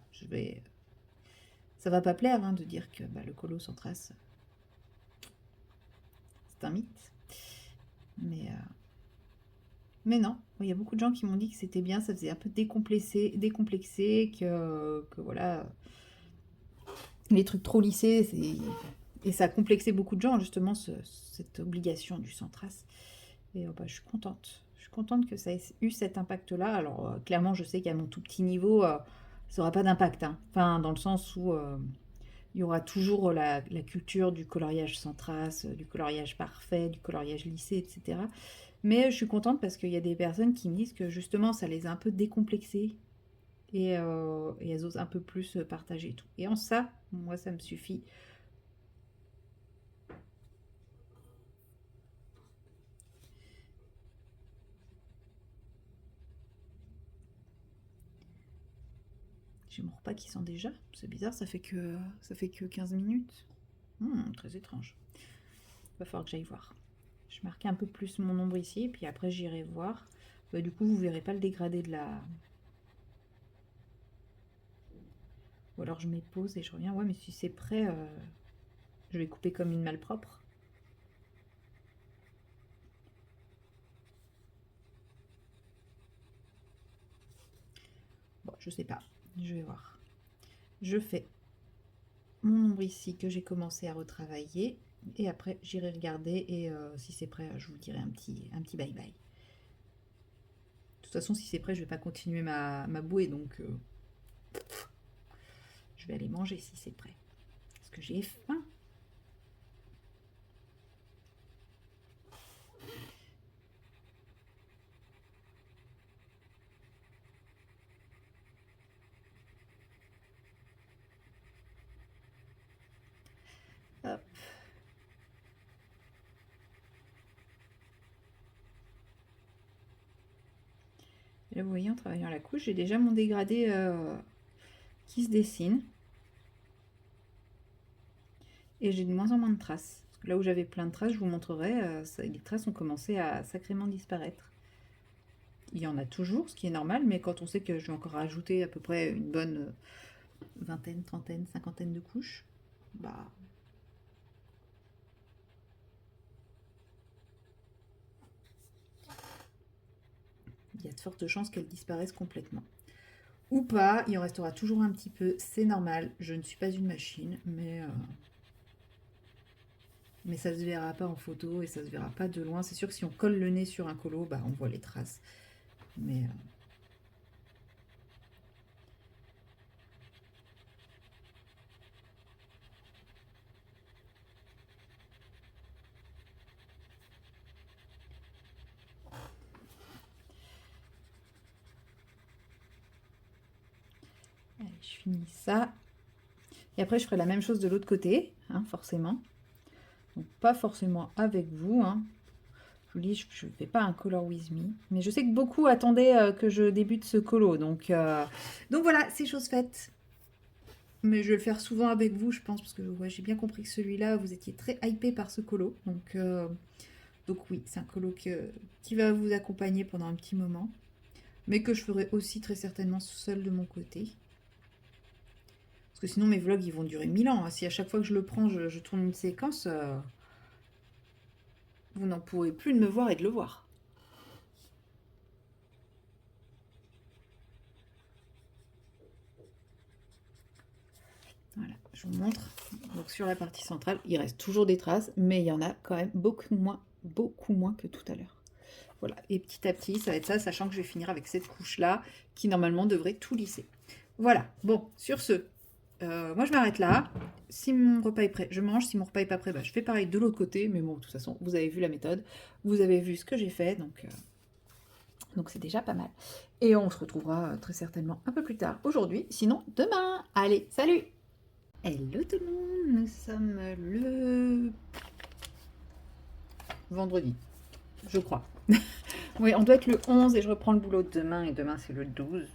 ça va pas plaire hein, de dire que bah, le colo sans trace, c'est un mythe. Mais non, il y a beaucoup de gens qui m'ont dit que c'était bien, ça faisait un peu décomplexé que voilà, les trucs trop lissés, et ça complexait beaucoup de gens, justement, cette obligation du sans trace. Et bah, je suis contente. Je suis contente que ça ait eu cet impact-là. Alors, clairement, je sais qu'à mon tout petit niveau, ça n'aura pas d'impact, hein. Enfin, dans le sens où il y aura toujours la culture du coloriage sans trace, du coloriage parfait, du coloriage lissé, etc. Mais je suis contente parce qu'il y a des personnes qui me disent que justement, ça les a un peu décomplexées et elles osent un peu plus partager tout. Et en ça, moi, ça me suffit. J'ai mon repas qui sent déjà. C'est bizarre, ça fait que 15 minutes. Très étrange. Va falloir que j'aille voir. Je marque un peu plus mon ombre ici, et puis après j'irai voir. Bah, du coup, vous verrez pas le dégradé de la... Ou alors je mets pause et je reviens. Ouais, mais si c'est prêt, je vais couper comme une malpropre. Bon, je sais pas. Je vais voir. Je fais mon ombre ici que j'ai commencé à retravailler. Et après, j'irai regarder et si c'est prêt, je vous dirai un petit bye bye. De toute façon, si c'est prêt, je vais pas continuer ma bouée, donc je vais aller manger si c'est prêt. Parce que j'ai faim. Hop. Là, vous voyez, en travaillant la couche, j'ai déjà mon dégradé qui se dessine. Et j'ai de moins en moins de traces. Parce que là où j'avais plein de traces, je vous montrerai, les traces ont commencé à sacrément disparaître. Il y en a toujours, ce qui est normal, mais quand on sait que je vais encore rajouter à peu près une bonne vingtaine, trentaine, cinquantaine de couches, bah... il y a de fortes chances qu'elles disparaissent complètement. Ou pas, il en restera toujours un petit peu, c'est normal, je ne suis pas une machine, mais ça se verra pas en photo et ça se verra pas de loin. C'est sûr que si on colle le nez sur un colo, bah on voit les traces. Mais allez, je finis ça. Et après, je ferai la même chose de l'autre côté, hein, forcément. Donc, pas forcément avec vous, hein. Je vous dis, je ne fais pas un color with me. Mais je sais que beaucoup attendaient que je débute ce colo. Donc voilà, c'est chose faite. Mais je vais le faire souvent avec vous, je pense, parce que ouais, j'ai bien compris que celui-là, vous étiez très hypé par ce colo. Donc oui, c'est un colo qui va vous accompagner pendant un petit moment. Mais que je ferai aussi très certainement seul de mon côté. Parce que sinon, mes vlogs, ils vont durer 1000 ans, hein. Si à chaque fois que je le prends, je tourne une séquence, vous n'en pourrez plus de me voir et de le voir. Voilà, je vous montre. Donc sur la partie centrale, il reste toujours des traces, mais il y en a quand même beaucoup moins que tout à l'heure. Voilà, et petit à petit, ça va être ça, sachant que je vais finir avec cette couche-là, qui normalement devrait tout lisser. Voilà, bon, sur ce, moi je m'arrête là. Si mon repas est prêt, je mange. Si mon repas est pas prêt, bah, je fais pareil de l'autre côté. Mais bon, de toute façon, vous avez vu la méthode, vous avez vu ce que j'ai fait, donc c'est déjà pas mal. Et on se retrouvera très certainement un peu plus tard aujourd'hui, sinon demain. Allez, salut! Hello tout le monde, nous sommes le vendredi, je crois. Oui, on doit être le 11 et je reprends le boulot demain, et demain c'est le 12,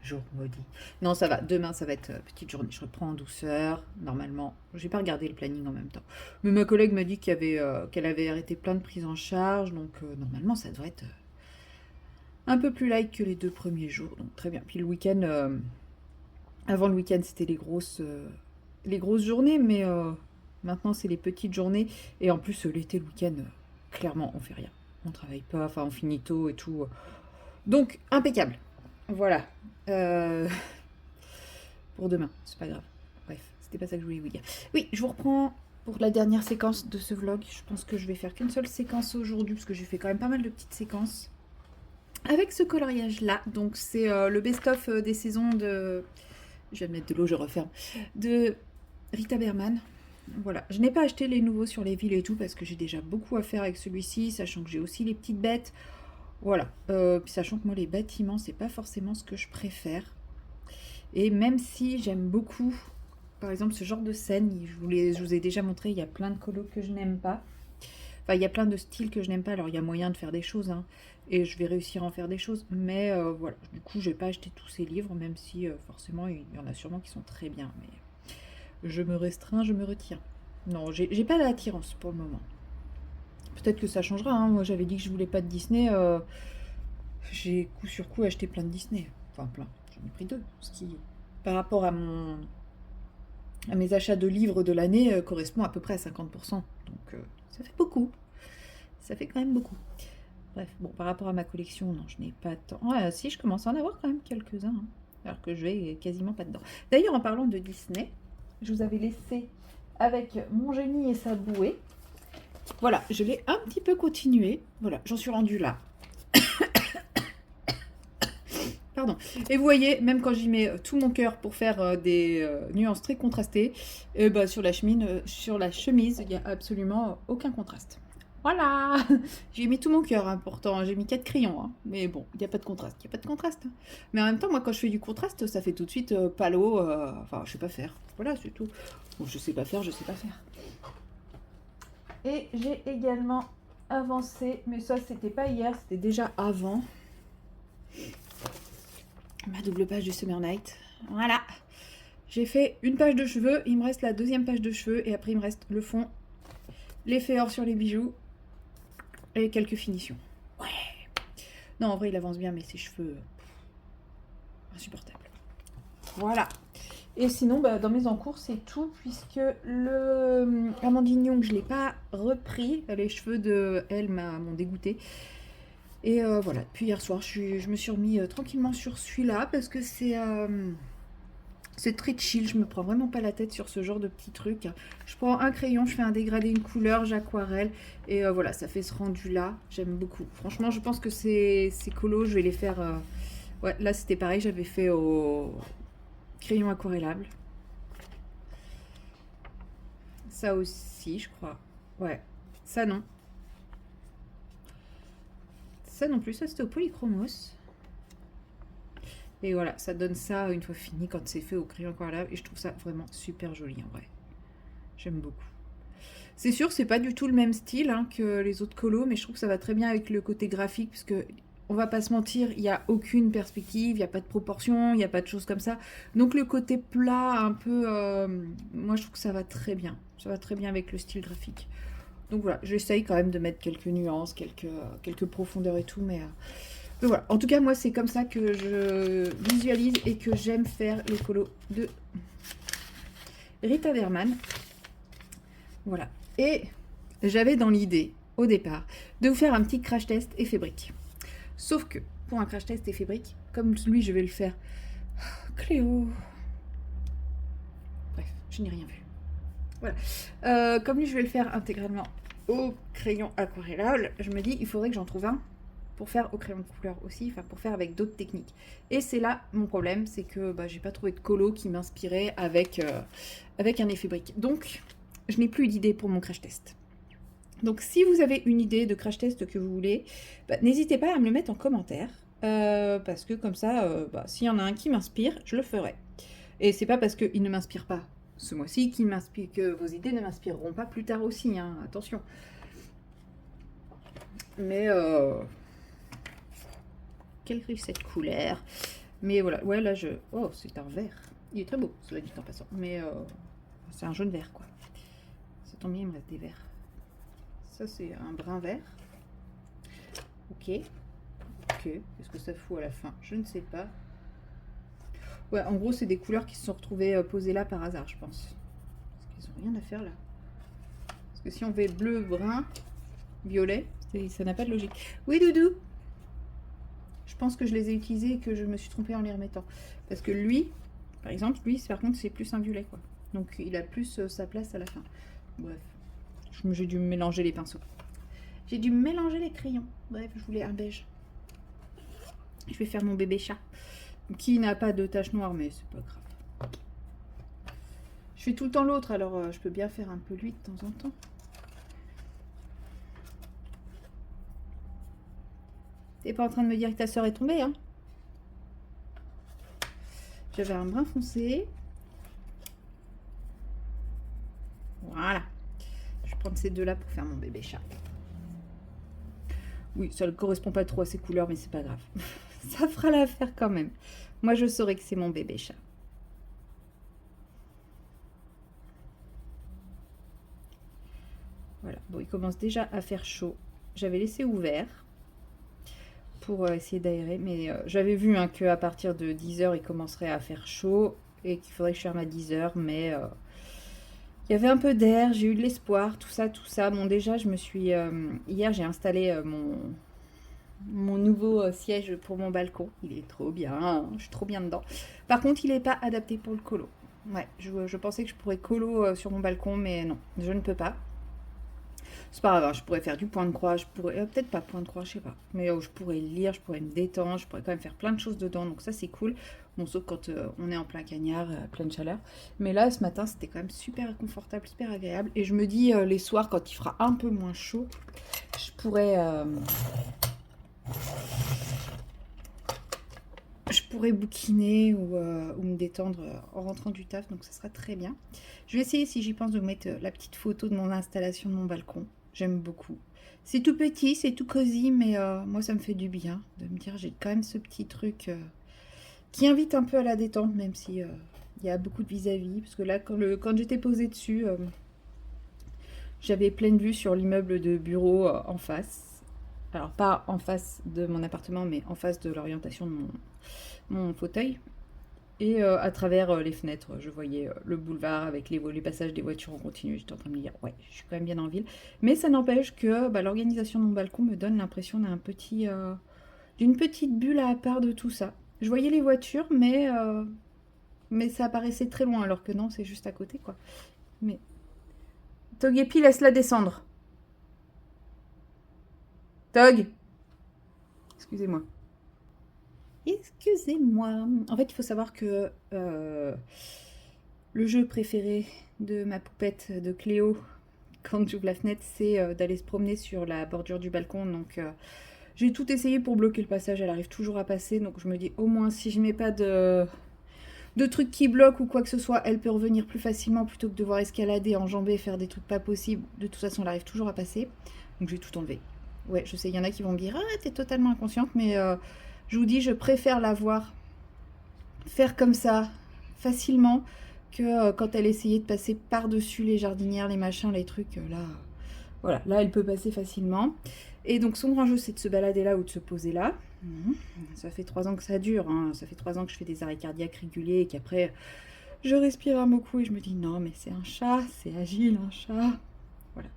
jour maudit. Non, ça va, demain ça va être petite journée, je reprends en douceur, normalement. J'ai pas regardé le planning en même temps. Mais ma collègue m'a dit qu'elle avait arrêté plein de prises en charge, donc normalement ça devrait être un peu plus light que les 2 premiers jours, donc très bien. Puis le week-end, avant le week-end c'était les grosses journées, mais maintenant c'est les petites journées. Et en plus, l'été, le week-end, clairement, on fait rien. On travaille pas, enfin, on finit tôt et tout. Donc, impeccable. Voilà. Pour demain, c'est pas grave. Bref, c'était pas ça que je voulais vous dire. Oui, je vous reprends pour la dernière séquence de ce vlog. Je pense que je vais faire qu'une seule séquence aujourd'hui, parce que j'ai fait quand même pas mal de petites séquences. Avec ce coloriage-là, donc c'est le best-of des saisons de... Je vais mettre de l'eau, je referme. De Rita Berman. Voilà, je n'ai pas acheté les nouveaux sur les villes et tout parce que j'ai déjà beaucoup à faire avec celui-ci, sachant que j'ai aussi les petites bêtes. Voilà, puis sachant que moi les bâtiments c'est pas forcément ce que je préfère. Et même si j'aime beaucoup, par exemple ce genre de scène, je vous ai déjà montré, il y a plein de colos que je n'aime pas. Enfin, il y a plein de styles que je n'aime pas, alors il y a moyen de faire des choses, hein, et je vais réussir à en faire des choses. Mais voilà, du coup je vais pas acheter tous ces livres, même si forcément il y en a sûrement qui sont très bien. Mais je me restreins, je me retire. Non, j'ai pas d'attirance pour le moment. Peut-être que ça changera, hein. Moi j'avais dit que je voulais pas de Disney. J'ai coup sur coup acheté plein de Disney. Enfin plein, j'en ai pris 2. Ce qui, par rapport à mes achats de livres de l'année, correspond à peu près à 50%. Donc ça fait beaucoup. Ça fait quand même beaucoup. Bref, bon, par rapport à ma collection, non, je n'ai pas tant. Ouais, si, je commence à en avoir quand même quelques-uns, hein, alors que je vais quasiment pas dedans. D'ailleurs, en parlant de Disney, je vous avais laissé avec Mon génie et sa bouée. Voilà, je l'ai un petit peu continué. Voilà, j'en suis rendue là. Pardon. Et vous voyez, même quand j'y mets tout mon cœur pour faire des nuances très contrastées, et bah, sur la chemise, il n'y a absolument aucun contraste. Voilà. J'ai mis tout mon cœur, hein, pourtant. J'ai mis 4 crayons. Hein. Mais bon, il n'y a pas de contraste. Il n'y a pas de contraste. Hein. Mais en même temps, moi, quand je fais du contraste, ça fait tout de suite palo. Enfin, je sais pas faire. Voilà, c'est tout. Bon, je sais pas faire, je sais pas faire. Et j'ai également avancé, mais ça, c'était pas hier, c'était déjà avant. Ma double page du Summer Night. Voilà. J'ai fait une page de cheveux. Il me reste la deuxième page de cheveux. Et après, il me reste le fond, l'effet or sur les bijoux et quelques finitions. Ouais. Non, en vrai, il avance bien, mais ses cheveux... insupportables. Voilà. Et sinon, bah, dans mes encours, c'est tout, puisque le Amandine Young, je ne l'ai pas repris. Les cheveux de elle m'ont dégoûté. Et voilà, puis hier soir, je me suis remis tranquillement sur celui-là, parce que c'est très chill, je me prends vraiment pas la tête sur ce genre de petits trucs. Je prends un crayon, je fais un dégradé, une couleur, j'aquarelle, et voilà, ça fait ce rendu-là. J'aime beaucoup. Franchement, je pense que ces colos, je vais les faire... Ouais, là, c'était pareil, j'avais fait au crayon aquarellable. Ça aussi, je crois. Ouais, ça non. Ça non plus, ça c'était au polychromos. Et voilà, ça donne ça une fois fini quand c'est fait au crayon aquarellable. Et je trouve ça vraiment super joli en vrai. J'aime beaucoup. C'est sûr, c'est pas du tout le même style hein, que les autres colos, mais je trouve que ça va très bien avec le côté graphique, puisque on va pas se mentir, il n'y a aucune perspective, il n'y a pas de proportion, il n'y a pas de choses comme ça. Donc le côté plat, un peu, moi je trouve que ça va très bien. Ça va très bien avec le style graphique. Donc voilà, j'essaye quand même de mettre quelques nuances, quelques profondeurs et tout, mais voilà. En tout cas, moi c'est comme ça que je visualise et que j'aime faire les colos de Rita Verman. Voilà. Et j'avais dans l'idée, au départ, de vous faire un petit crash test effet brique. Sauf que, pour un crash test effet brique, comme lui, je vais le faire... Cléo... Bref, je n'ai rien vu. Voilà. Comme lui, je vais le faire intégralement au crayon aquarellable, je me dis, il faudrait que j'en trouve un pour faire au crayon de couleur aussi, enfin pour faire avec d'autres techniques. Et c'est là mon problème, c'est que j'ai pas trouvé de colo qui m'inspirait avec un effet brique. Donc, je n'ai plus d'idée pour mon crash test. Donc, si vous avez une idée de crash test que vous voulez, n'hésitez pas à me le mettre en commentaire, parce que comme ça, s'il y en a un qui m'inspire, je le ferai. Et c'est pas parce qu'il ne m'inspire pas ce mois-ci que vos idées ne m'inspireront pas plus tard aussi, hein, attention. Mais quelle est cette couleur? Mais voilà, ouais là je... Oh, c'est un vert. Il est très beau, cela dit en passant. Mais c'est un jaune vert quoi. Ça tombe bien, il me reste des verts. Ça c'est un brun vert. Ok. Ok. Qu'est-ce que ça fout à la fin? Je ne sais pas. Ouais, en gros c'est des couleurs qui se sont retrouvées posées là par hasard, je pense. Parce qu'ils n'ont rien à faire là. Parce que si on fait bleu, brun, violet, ça n'a pas de logique. Oui Doudou. Je pense que je les ai utilisés et que je me suis trompée en les remettant. Parce que lui, par exemple, lui, par contre, c'est plus un violet, quoi. Donc, il a plus sa place à la fin. Bref, j'ai dû mélanger les pinceaux. J'ai dû mélanger les crayons. Bref, je voulais un beige. Je vais faire mon bébé chat, qui n'a pas de tache noire, mais c'est pas grave. Je fais tout le temps l'autre, alors je peux bien faire un peu lui de temps en temps. T'es pas en train de me dire que ta soeur est tombée, hein? J'avais un brun foncé. Voilà. Je vais prendre ces deux-là pour faire mon bébé chat. Oui, ça ne correspond pas trop à ces couleurs, mais c'est pas grave. Ça fera l'affaire quand même. Moi, je saurais que c'est mon bébé chat. Voilà. Bon, il commence déjà à faire chaud. J'avais laissé ouvert pour essayer d'aérer, mais j'avais vu qu'à partir de 10h, il commencerait à faire chaud et qu'il faudrait que je ferme à 10h, mais il y avait un peu d'air, j'ai eu de l'espoir, tout ça. Bon, déjà, je me suis... hier, j'ai installé mon nouveau siège pour mon balcon. Il est trop bien, hein, je suis trop bien dedans. Par contre, il n'est pas adapté pour le colo. Ouais, je pensais que je pourrais colo sur mon balcon, mais non, je ne peux pas. C'est pas grave, je pourrais faire du point de croix, je pourrais... peut-être pas point de croix, je sais pas. Mais je pourrais lire, je pourrais me détendre, je pourrais quand même faire plein de choses dedans, donc ça c'est cool. Bon, sauf quand on est en plein cagnard, pleine chaleur. Mais là, ce matin, c'était quand même super confortable, super agréable. Et je me dis, les soirs, quand il fera un peu moins chaud, je pourrais bouquiner ou me détendre en rentrant du taf, donc ça sera très bien. Je vais essayer, si j'y pense, de vous mettre la petite photo de mon installation de mon balcon. J'aime beaucoup. C'est tout petit, c'est tout cosy, mais moi ça me fait du bien de me dire j'ai quand même ce petit truc qui invite un peu à la détente, même si il y a beaucoup de vis-à-vis. Parce que là, quand j'étais posée dessus, j'avais pleine vue sur l'immeuble de bureau en face. Alors pas en face de mon appartement, mais en face de l'orientation de mon fauteuil. Et à travers les fenêtres, je voyais le boulevard avec les passages des voitures en continu. J'étais en train de me dire, ouais, je suis quand même bien en ville. Mais ça n'empêche que l'organisation de mon balcon me donne l'impression d'une petite bulle à part de tout ça. Je voyais les voitures, mais ça apparaissait très loin, alors que non, c'est juste à côté, quoi. Mais Togepi, laisse-la descendre. Tog, excusez-moi. Excusez-moi. En fait, il faut savoir que le jeu préféré de ma poupette de Cléo, quand j'ouvre la fenêtre, c'est d'aller se promener sur la bordure du balcon. Donc, j'ai tout essayé pour bloquer le passage. Elle arrive toujours à passer. Donc, je me dis, au moins, si je mets pas de trucs qui bloquent ou quoi que ce soit, elle peut revenir plus facilement plutôt que de devoir escalader, enjamber, faire des trucs pas possibles. De toute façon, elle arrive toujours à passer. Donc, j'ai tout enlevé. Ouais, je sais, il y en a qui vont me dire, ah, t'es totalement inconsciente, mais je vous dis, je préfère la voir faire comme ça, facilement, que quand elle essayait de passer par-dessus les jardinières, les machins, les trucs, là, voilà, là, elle peut passer facilement. Et donc, son grand jeu, c'est de se balader là ou de se poser là. Ça fait 3 ans que ça dure, hein. Ça fait 3 ans que je fais des arrêts cardiaques réguliers et qu'après, je respire un coup et je me dis, non, mais c'est un chat, c'est agile, un chat. Voilà.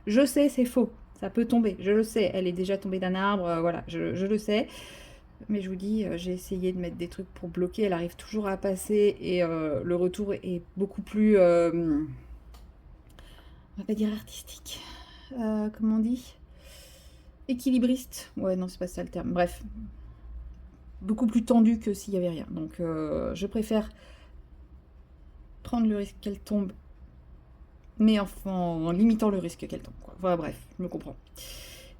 Je sais, c'est faux. Ça peut tomber, je le sais. Elle est déjà tombée d'un arbre, voilà, je le sais. Mais je vous dis, j'ai essayé de mettre des trucs pour bloquer. Elle arrive toujours à passer et le retour est beaucoup plus, on va pas dire artistique. Comment on dit? Équilibriste. Ouais, non, c'est pas ça le terme. Bref, beaucoup plus tendu que s'il y avait rien. Donc, je préfère prendre le risque qu'elle tombe, mais en limitant le risque qu'elle tombe, quoi. Voilà, bref, je me comprends.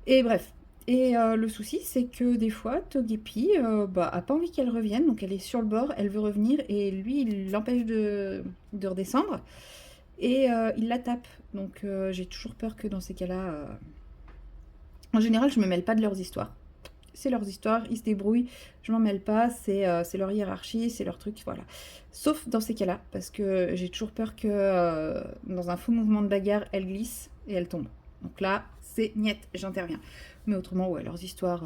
Et bref. Et le souci, c'est que des fois, Togepi a pas envie qu'elle revienne, donc elle est sur le bord, elle veut revenir, et lui, il l'empêche de redescendre, et il la tape. Donc j'ai toujours peur que dans ces cas-là... En général, je me mêle pas de leurs histoires. C'est leurs histoires, ils se débrouillent, je m'en mêle pas, c'est leur hiérarchie, c'est leur truc, voilà. Sauf dans ces cas-là, parce que j'ai toujours peur que dans un faux mouvement de bagarre, elle glisse et elle tombe. Donc là, c'est niet, j'interviens. Mais autrement, ouais, leurs histoires,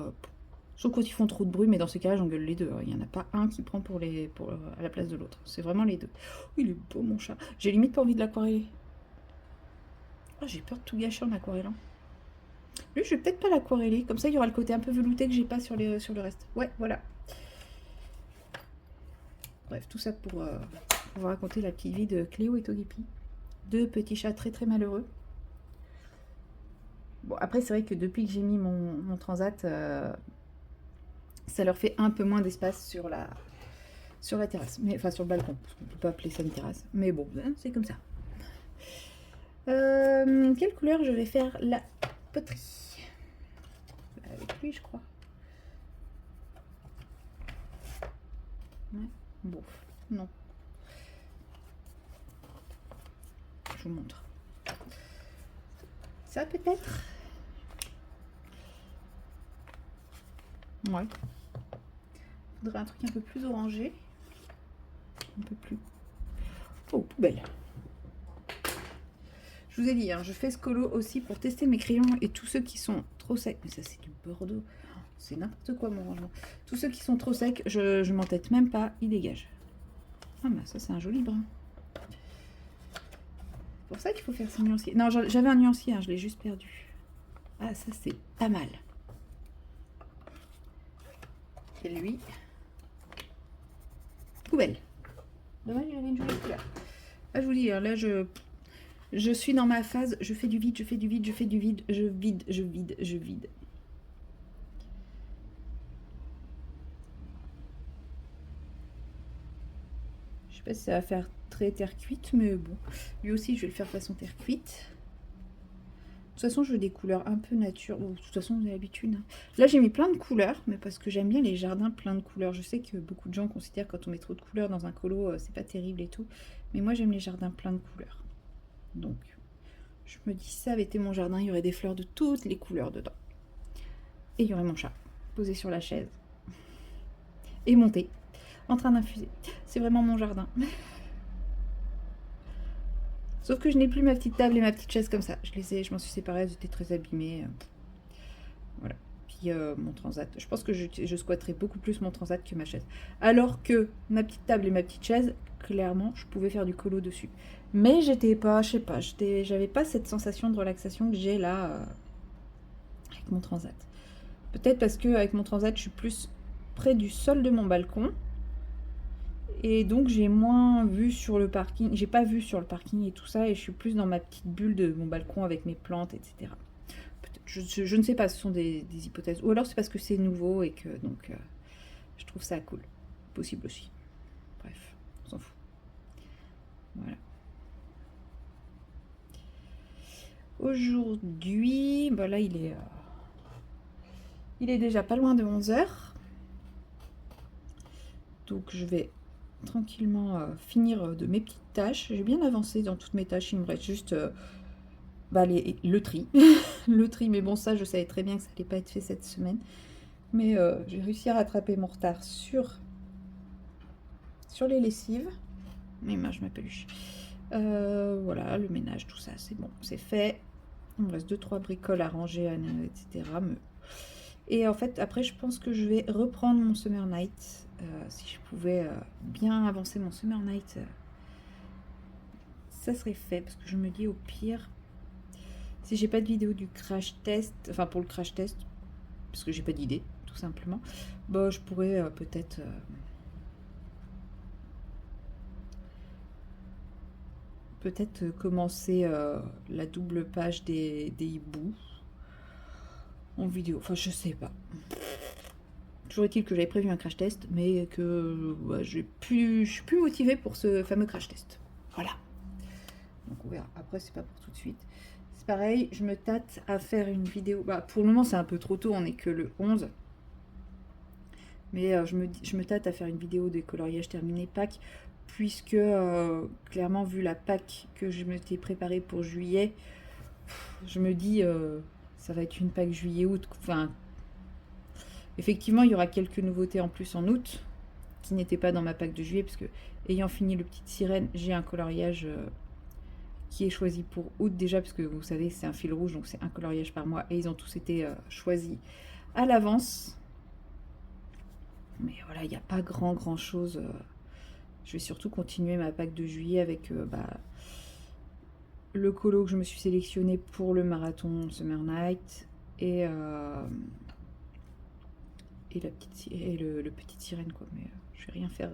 sauf quand ils font trop de bruit, mais dans ces cas-là, j'engueule les deux. Il n'y en a pas un qui prend à la place de l'autre. C'est vraiment les deux. Oh, il est beau, mon chat. J'ai limite pas envie de l'aquareller. Oh, j'ai peur de tout gâcher en aquarellant. Lui, je vais peut-être pas l'aquareller. Comme ça, il y aura le côté un peu velouté que j'ai pas sur le reste. Ouais, voilà. Bref, tout ça pour vous raconter la petite vie de Cléo et Togepi. Deux petits chats très très malheureux. Bon, après, c'est vrai que depuis que j'ai mis mon transat, ça leur fait un peu moins d'espace sur la terrasse. Mais, enfin, sur le balcon, parce qu'on peut pas appeler ça une terrasse. Mais bon, c'est comme ça. Quelle couleur je vais faire la poterie? Avec lui, je crois. Ouais. Bon, non. Je vous montre. Ça peut-être. Ouais. Faudrait un truc un peu plus orangé. Un peu plus. Oh, poubelle. Je vous ai dit, hein, je fais ce colo aussi pour tester mes crayons et tous ceux qui sont trop secs. Mais ça, c'est du Bordeaux. C'est n'importe quoi, mon rangement. Tous ceux qui sont trop secs, je m'entête même pas, ils dégagent. Ah, bah ça, c'est un joli brun. C'est pour ça qu'il faut faire ce nuancier. Non, j'avais un nuancier, hein, je l'ai juste perdu. Ah, ça, c'est pas mal. Et lui, poubelle. Dommage, il avait une jolie couleur. Ah, je vous dis, là, je suis dans ma phase, je fais du vide, je fais du vide, je fais du vide, je vide, je vide, je vide. Je sais pas si ça va faire très terre cuite, mais bon. Lui aussi, je vais le faire façon terre cuite. De toute façon, je veux des couleurs un peu nature. Oh, de toute façon, vous avez l'habitude. Hein. Là, j'ai mis plein de couleurs, mais parce que j'aime bien les jardins plein de couleurs. Je sais que beaucoup de gens considèrent quand on met trop de couleurs dans un colo, c'est pas terrible et tout. Mais moi, j'aime les jardins plein de couleurs. Donc, je me dis, si ça avait été mon jardin, il y aurait des fleurs de toutes les couleurs dedans. Et il y aurait mon chat, posé sur la chaise. Et monté, en train d'infuser. C'est vraiment mon jardin. Sauf que je n'ai plus ma petite table et ma petite chaise comme ça. Je m'en suis séparée, elles étaient très abîmées. Voilà. Puis mon transat. Je pense que je squatterais beaucoup plus mon transat que ma chaise. Alors que ma petite table et ma petite chaise, clairement, je pouvais faire du colo dessus. Mais j'étais pas, je sais pas, j'avais pas cette sensation de relaxation que j'ai là avec mon transat. Peut-être parce que avec mon transat, je suis plus près du sol de mon balcon. Et donc j'ai moins vu sur le parking, j'ai pas vu sur le parking et tout ça, et je suis plus dans ma petite bulle de mon balcon avec mes plantes, etc. Je ne sais pas, ce sont des hypothèses. Ou alors c'est parce que c'est nouveau et que donc je trouve ça cool. Possible aussi. Bref, on s'en fout. Voilà. Aujourd'hui, bah là il est déjà pas loin de 11h. Donc je vais tranquillement finir de mes petites tâches. J'ai bien avancé dans toutes mes tâches. Il me reste juste bah, le tri. Le tri, mais bon, ça, je savais très bien que ça allait pas être fait cette semaine. Mais j'ai réussi à rattraper mon retard sur les lessives. Mais moi, je m'appelle. Voilà, le ménage, tout ça, c'est bon, c'est fait. Il me reste 2-3 bricoles à ranger, etc. Et en fait, après, je pense que je vais reprendre mon Summer Night. Si je pouvais bien avancer mon Summer Night, ça serait fait. Parce que je me dis, au pire, si j'ai pas de vidéo du crash test, enfin pour le crash test, parce que j'ai pas d'idée, tout simplement, bah, je pourrais peut-être commencer la double page des hiboux en vidéo. Enfin, je sais pas. Toujours est-il que j'avais prévu un crash test, mais que je suis plus motivée pour ce fameux crash test. Voilà. Donc on verra. Après, c'est pas pour tout de suite. C'est pareil, je me tâte à faire une vidéo. Bah, pour le moment, c'est un peu trop tôt, on n'est que le 11. Mais je me tâte à faire une vidéo des coloriages terminés Pâques, puisque clairement, vu la Pâques que je m'étais préparée pour juillet, je me dis, ça va être une Pâques juillet-août. Enfin, effectivement, il y aura quelques nouveautés en plus en août, qui n'étaient pas dans ma Pâques de juillet, parce que ayant fini le Petite Sirène, j'ai un coloriage qui est choisi pour août déjà, parce que vous savez, c'est un fil rouge, donc c'est un coloriage par mois, et ils ont tous été choisis à l'avance. Mais voilà, il n'y a pas grand chose. Je vais surtout continuer ma Pâques de juillet avec le colo que je me suis sélectionné pour le marathon Summer Night et la petite et le petite sirène quoi. Mais je vais rien faire.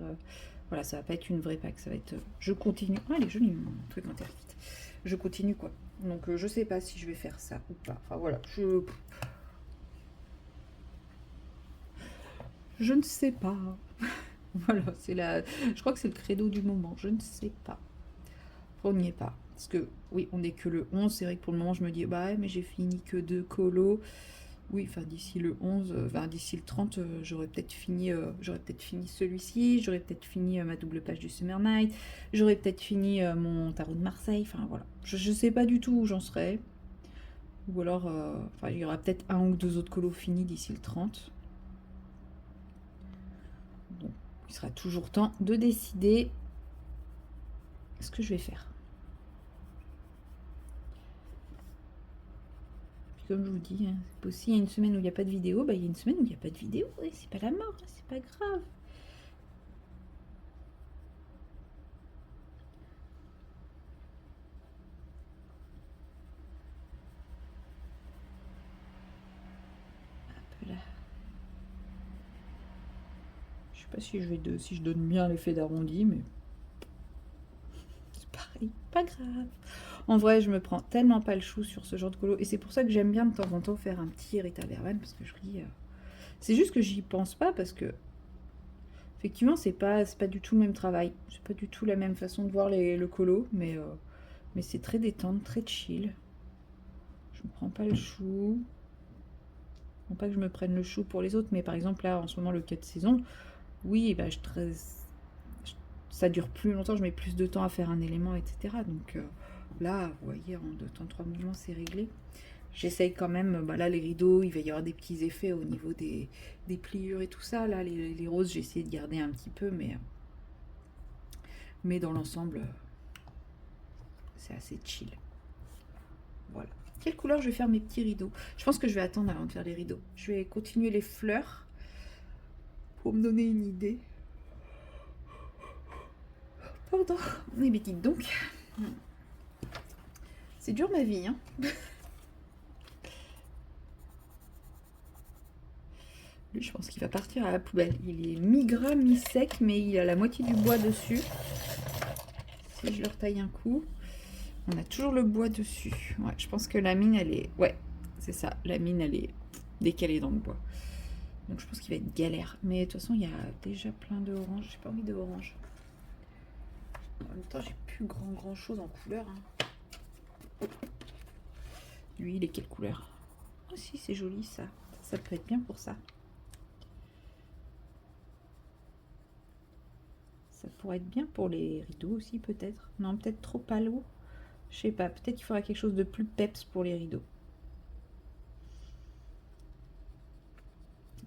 Voilà, ça va pas être une vraie Pâques, ça va être. Je continue. Ah, elle est jolie mon truc en terre vite. Je continue quoi. Donc je sais pas si je vais faire ça ou pas. Enfin voilà, je ne sais pas. Voilà, je crois que c'est le credo du moment. Je ne sais pas. On n'y est pas. Parce que, oui, on n'est que le 11. C'est vrai que pour le moment, je me dis, bah ouais, mais j'ai fini que 2 colos. Oui, enfin, d'ici le 11, enfin, d'ici le 30, j'aurais peut-être fini, celui-ci. J'aurais peut-être fini ma double page du Summer Night. J'aurais peut-être fini mon tarot de Marseille. Enfin, voilà. Je sais pas du tout où j'en serai. Ou alors, enfin, il y aura peut-être un ou deux autres colos finis d'ici le 30. Donc, il sera toujours temps de décider ce que je vais faire. Puis comme je vous dis, hein, c'est possible, il y a une semaine où il n'y a pas de vidéo, bah il y a une semaine où il n'y a pas de vidéo, et c'est pas la mort, hein, c'est pas grave. Hop là. Je sais pas si je donne bien l'effet d'arrondi, mais c'est pareil, pas grave. En vrai, je me prends tellement pas le chou sur ce genre de colo, et c'est pour ça que j'aime bien de temps en temps faire un petit Rita Verban, parce que je dis, c'est juste que j'y pense pas, parce que effectivement, c'est pas du tout le même travail, c'est pas du tout la même façon de voir le colo, mais c'est très détente, très chill. Je me prends pas le chou. Non pas que je me prenne le chou pour les autres, mais par exemple là en ce moment le 4 saisons, oui, bah, ça dure plus longtemps, je mets plus de temps à faire un élément, etc. Donc là, vous voyez, en 2 temps 3 mouvements, c'est réglé. J'essaye quand même, bah là les rideaux, il va y avoir des petits effets au niveau des pliures et tout ça. Là, les roses, j'ai essayé de garder un petit peu, mais dans l'ensemble, c'est assez chill. Voilà. Quelle couleur je vais faire mes petits rideaux? Je pense que je vais attendre avant de faire les rideaux. Je vais continuer les fleurs pour me donner une idée. Pardon. Mais dites donc. C'est dur ma vie, hein. Lui, je pense qu'il va partir à la poubelle. Il est mi-gras, mi-sec, mais il a la moitié du bois dessus. Si je leur taille un coup, on a toujours le bois dessus. Ouais, je pense que la mine, elle est... Ouais, c'est ça. La mine, elle est décalée dans le bois. Donc je pense qu'il va être galère. Mais de toute façon, il y a déjà plein de orange. J'ai pas envie de orange. En même temps, j'ai plus grand chose en couleur. Hein. Lui, il est quelle couleur? Oh si, c'est joli ça. Ça peut être bien pour ça. Ça pourrait être bien pour les rideaux aussi peut-être. Non, peut-être trop palo. Je sais pas, peut-être qu'il faudra quelque chose de plus peps pour les rideaux.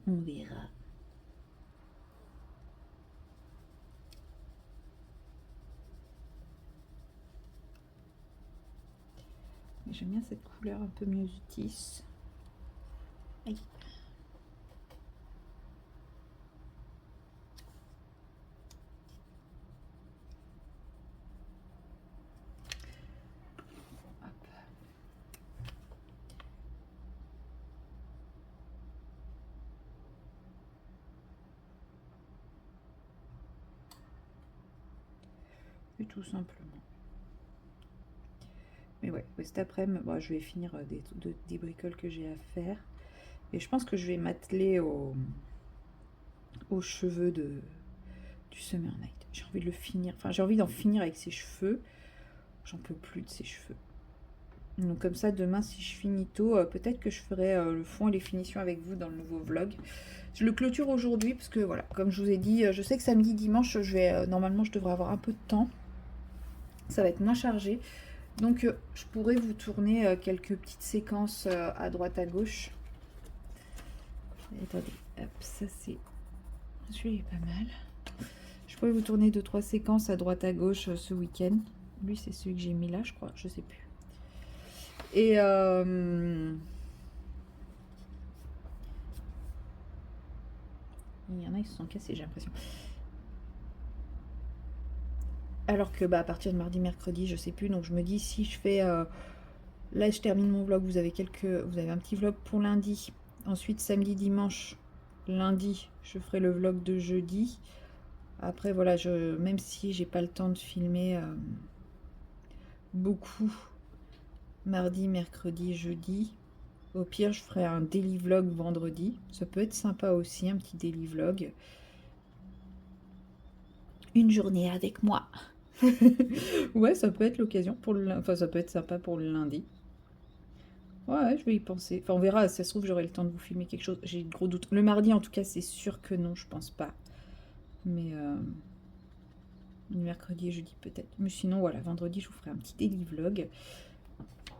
On verra. J'aime bien cette couleur un peu myosotis. Aïe. Hop. Et tout simplement. Mais ouais, cet après-midi, bon, je vais finir des bricoles que j'ai à faire. Et je pense que je vais m'atteler aux cheveux du Summer Night. J'ai envie de le finir. Enfin, j'ai envie d'en finir avec ses cheveux. J'en peux plus de ses cheveux. Donc comme ça, demain, si je finis tôt, peut-être que je ferai le fond et les finitions avec vous dans le nouveau vlog. Je le clôture aujourd'hui parce que voilà, comme je vous ai dit, je sais que samedi, dimanche, normalement, je devrais avoir un peu de temps. Ça va être moins chargé. Donc je pourrais vous tourner quelques petites séquences à droite à gauche. Attendez, hop, ça c'est... Celui-là est pas mal. Je pourrais vous tourner 2-3 séquences à droite à gauche ce week-end. Lui c'est celui que j'ai mis là je crois, je sais plus. Et il y en a qui se sont cassés j'ai l'impression. Alors que à partir de mardi, mercredi, je sais plus. Donc je me dis si je fais... là je termine mon vlog, vous avez un petit vlog pour lundi. Ensuite samedi, dimanche, lundi, je ferai le vlog de jeudi. Après voilà, même si j'ai pas le temps de filmer beaucoup mardi, mercredi, jeudi, au pire je ferai un daily vlog vendredi. Ça peut être sympa aussi, un petit daily vlog. Une journée avec moi. Ouais, ça peut être l'occasion pour enfin ça peut être sympa pour le lundi. Ouais, je vais y penser. Enfin, on verra, si ça se trouve, j'aurai le temps de vous filmer quelque chose. J'ai de gros doutes. Le mardi, en tout cas, c'est sûr que non, je pense pas. Mais mercredi et jeudi, peut-être. Mais sinon, voilà, vendredi, je vous ferai un petit daily vlog.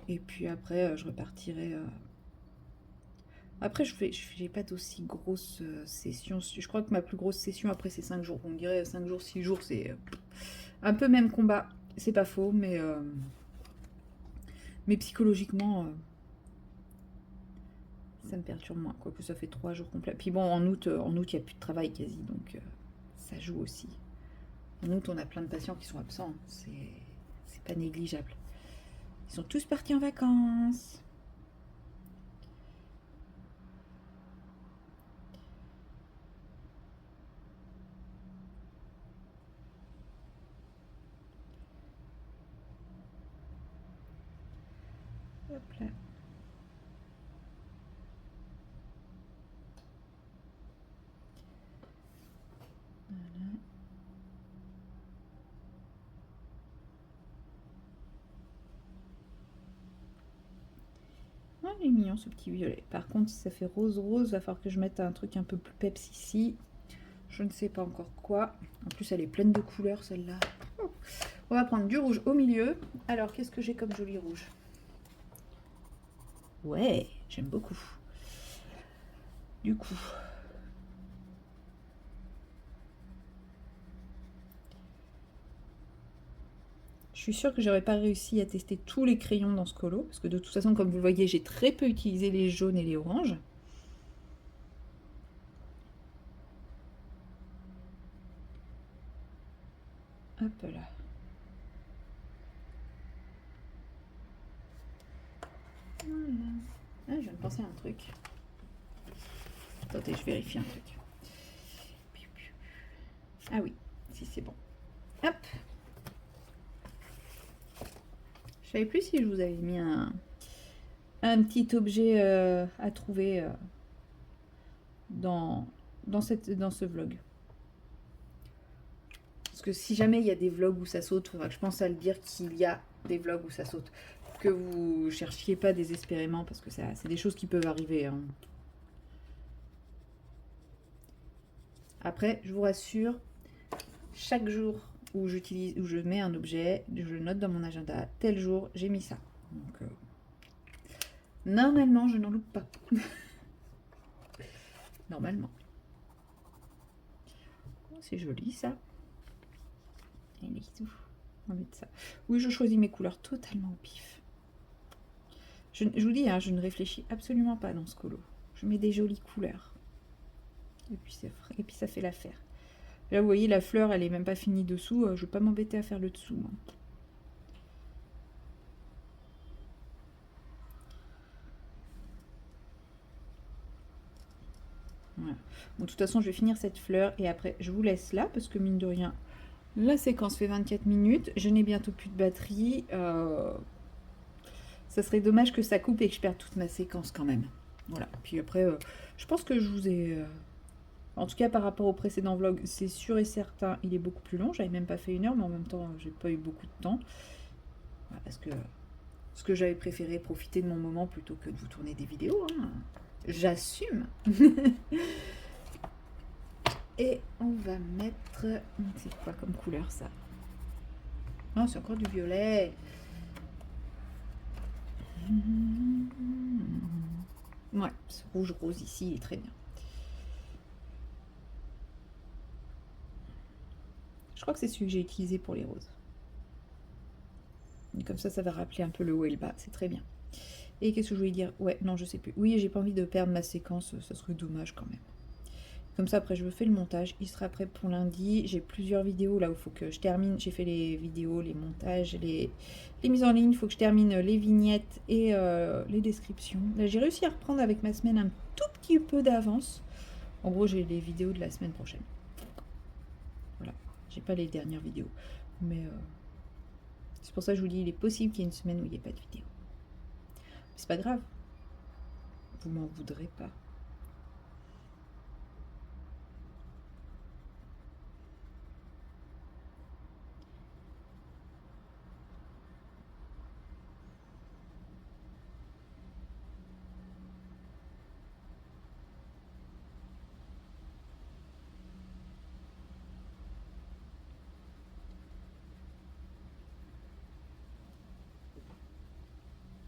Et puis après, je repartirai. Après, je n'ai pas d'aussi grosse session. Je crois que ma plus grosse session, après, c'est 5 jours. On dirait 5 jours, 6 jours, c'est un peu même combat. C'est pas faux, mais psychologiquement... ça me perturbe moins, quoique ça fait 3 jours complets. Puis bon, en août, il n'y a plus de travail quasi, donc ça joue aussi. En août, on a plein de patients qui sont absents, c'est pas négligeable. Ils sont tous partis en vacances. Hop là. Ah, il est mignon ce petit violet. Par contre, si ça fait rose-rose, il va falloir que je mette un truc un peu plus peps ici. Je ne sais pas encore quoi. En plus, elle est pleine de couleurs, celle-là. On va prendre du rouge au milieu. Alors, qu'est-ce que j'ai comme joli rouge? Ouais, j'aime beaucoup. Du coup... je suis sûre que j'aurais pas réussi à tester tous les crayons dans ce colo, parce que de toute façon, comme vous le voyez, j'ai très peu utilisé les jaunes et les oranges. Hop là. Voilà. Ah, je viens de penser à un truc. Attendez, je vérifie un truc. Ah oui, si c'est bon. Hop. Je savais plus si je vous avais mis un petit objet à trouver dans ce vlog. Parce que si jamais il y a des vlogs où ça saute, il faudra que je pense à le dire qu'il y a des vlogs où ça saute. Que vous cherchiez pas désespérément, parce que c'est des choses qui peuvent arriver. Hein. Après, je vous rassure, chaque jour où j'utilise, où je mets un objet, je note dans mon agenda, tel jour, j'ai mis ça. Donc, normalement, je n'en loupe pas. Normalement. Oh, c'est joli ça. Et les bisous. On va mettre ça. Oui, je choisis mes couleurs totalement au pif. Je vous dis, hein, je ne réfléchis absolument pas dans ce colo. Je mets des jolies couleurs. Et puis ça fait l'affaire. Là, vous voyez, la fleur, elle est même pas finie dessous. Je ne vais pas m'embêter à faire le dessous, moi. Voilà. Bon, de toute façon, je vais finir cette fleur et après, je vous laisse là parce que mine de rien, la séquence fait 24 minutes. Je n'ai bientôt plus de batterie. Ça serait dommage que ça coupe et que je perde toute ma séquence quand même. Voilà. Puis après, je pense que je vous ai... En tout cas, par rapport au précédent vlog, c'est sûr et certain, il est beaucoup plus long. J'avais même pas fait 1 heure, mais en même temps, j'ai pas eu beaucoup de temps. Voilà, parce que j'avais préféré profiter de mon moment plutôt que de vous tourner des vidéos. Hein. J'assume. Et on va mettre... C'est quoi comme couleur, ça? Non, c'est encore du violet. Ouais, ce rouge-rose ici, il est très bien. Je crois que c'est celui que j'ai utilisé pour les roses. Et comme ça va rappeler un peu le haut et le bas. C'est très bien. Et qu'est-ce que je voulais dire? Ouais, non, je sais plus. Oui, j'ai pas envie de perdre ma séquence. Ça serait dommage quand même. Comme ça, après, je fais le montage. Il sera prêt pour lundi. J'ai plusieurs vidéos là où il faut que je termine. J'ai fait les vidéos, les montages, les mises en ligne. Il faut que je termine les vignettes et les descriptions. Là, j'ai réussi à reprendre avec ma semaine un tout petit peu d'avance. En gros, j'ai les vidéos de la semaine prochaine. Voilà. J'ai pas les dernières vidéos. Mais c'est pour ça que je vous dis, il est possible qu'il y ait une semaine où il n'y ait pas de vidéo. Mais c'est pas grave. Vous m'en voudrez pas.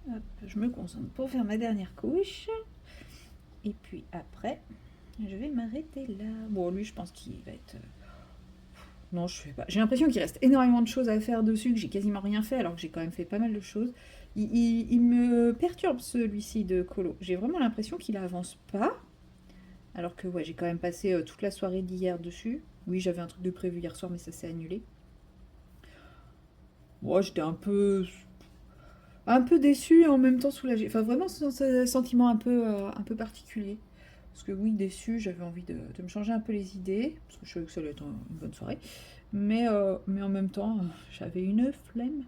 Hop, je me concentre pour faire ma dernière couche. Et puis après, je vais m'arrêter là. Bon, lui, je pense qu'il va être... Non, je sais pas. J'ai l'impression qu'il reste énormément de choses à faire dessus, que j'ai quasiment rien fait, alors que j'ai quand même fait pas mal de choses. Il me perturbe, celui-ci de colo. J'ai vraiment l'impression qu'il avance pas. Alors que, ouais, j'ai quand même passé toute la soirée d'hier dessus. Oui, j'avais un truc de prévu hier soir, mais ça s'est annulé. Moi, j'étais un peu déçue et en même temps soulagée. Enfin, vraiment, c'est un sentiment un peu particulier. Parce que oui, déçue, j'avais envie de me changer un peu les idées, parce que je savais que ça allait être une bonne soirée. Mais en même temps, j'avais une flemme.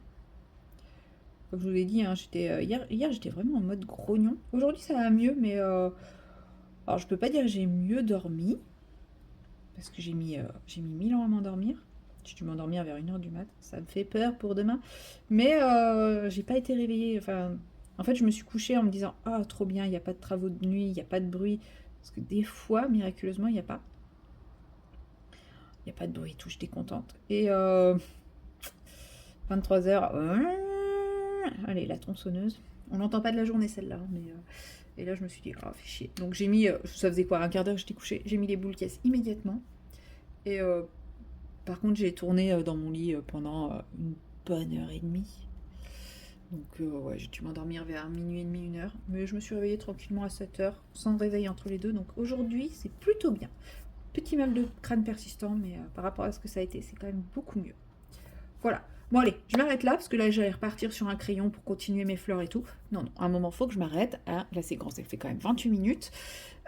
Comme je vous l'ai dit, hein, hier j'étais vraiment en mode grognon. Aujourd'hui, ça va mieux, mais... alors, je peux pas dire que j'ai mieux dormi, parce que j'ai mis 1000 ans à m'endormir. J'ai dû m'endormir vers 1h du mat. Ça me fait peur pour demain. Mais j'ai pas été réveillée. Enfin, en fait, je me suis couchée en me disant « Ah, trop bien, il n'y a pas de travaux de nuit, il n'y a pas de bruit. » Parce que des fois, miraculeusement, il n'y a pas. Il n'y a pas de bruit, tout, j'étais contente. Et 23h. Allez, la tronçonneuse. On n'entend pas de la journée, celle-là. Mais, et là, je me suis dit « Oh, fait chier. » Donc, j'ai mis... ça faisait quoi, un quart d'heure que j'étais couchée. J'ai mis les boules caisses immédiatement. Et... par contre, j'ai tourné dans mon lit pendant une bonne heure et demie. Donc, ouais, j'ai dû m'endormir vers minuit et demi, 1h. Mais je me suis réveillée tranquillement à 7h, sans réveil entre les deux. Donc, aujourd'hui, c'est plutôt bien. Petit mal de crâne persistant, mais par rapport à ce que ça a été, c'est quand même beaucoup mieux. Voilà. Bon, allez, je m'arrête là, parce que là, j'allais repartir sur un crayon pour continuer mes fleurs et tout. Non, non, à un moment, il faut que je m'arrête. Hein. La séquence, elle fait quand même 28 minutes.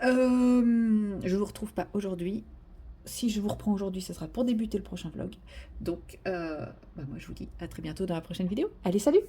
Je vous retrouve pas aujourd'hui. Si je vous reprends aujourd'hui, ce sera pour débuter le prochain vlog. Donc, moi, je vous dis à très bientôt dans la prochaine vidéo. Allez, salut!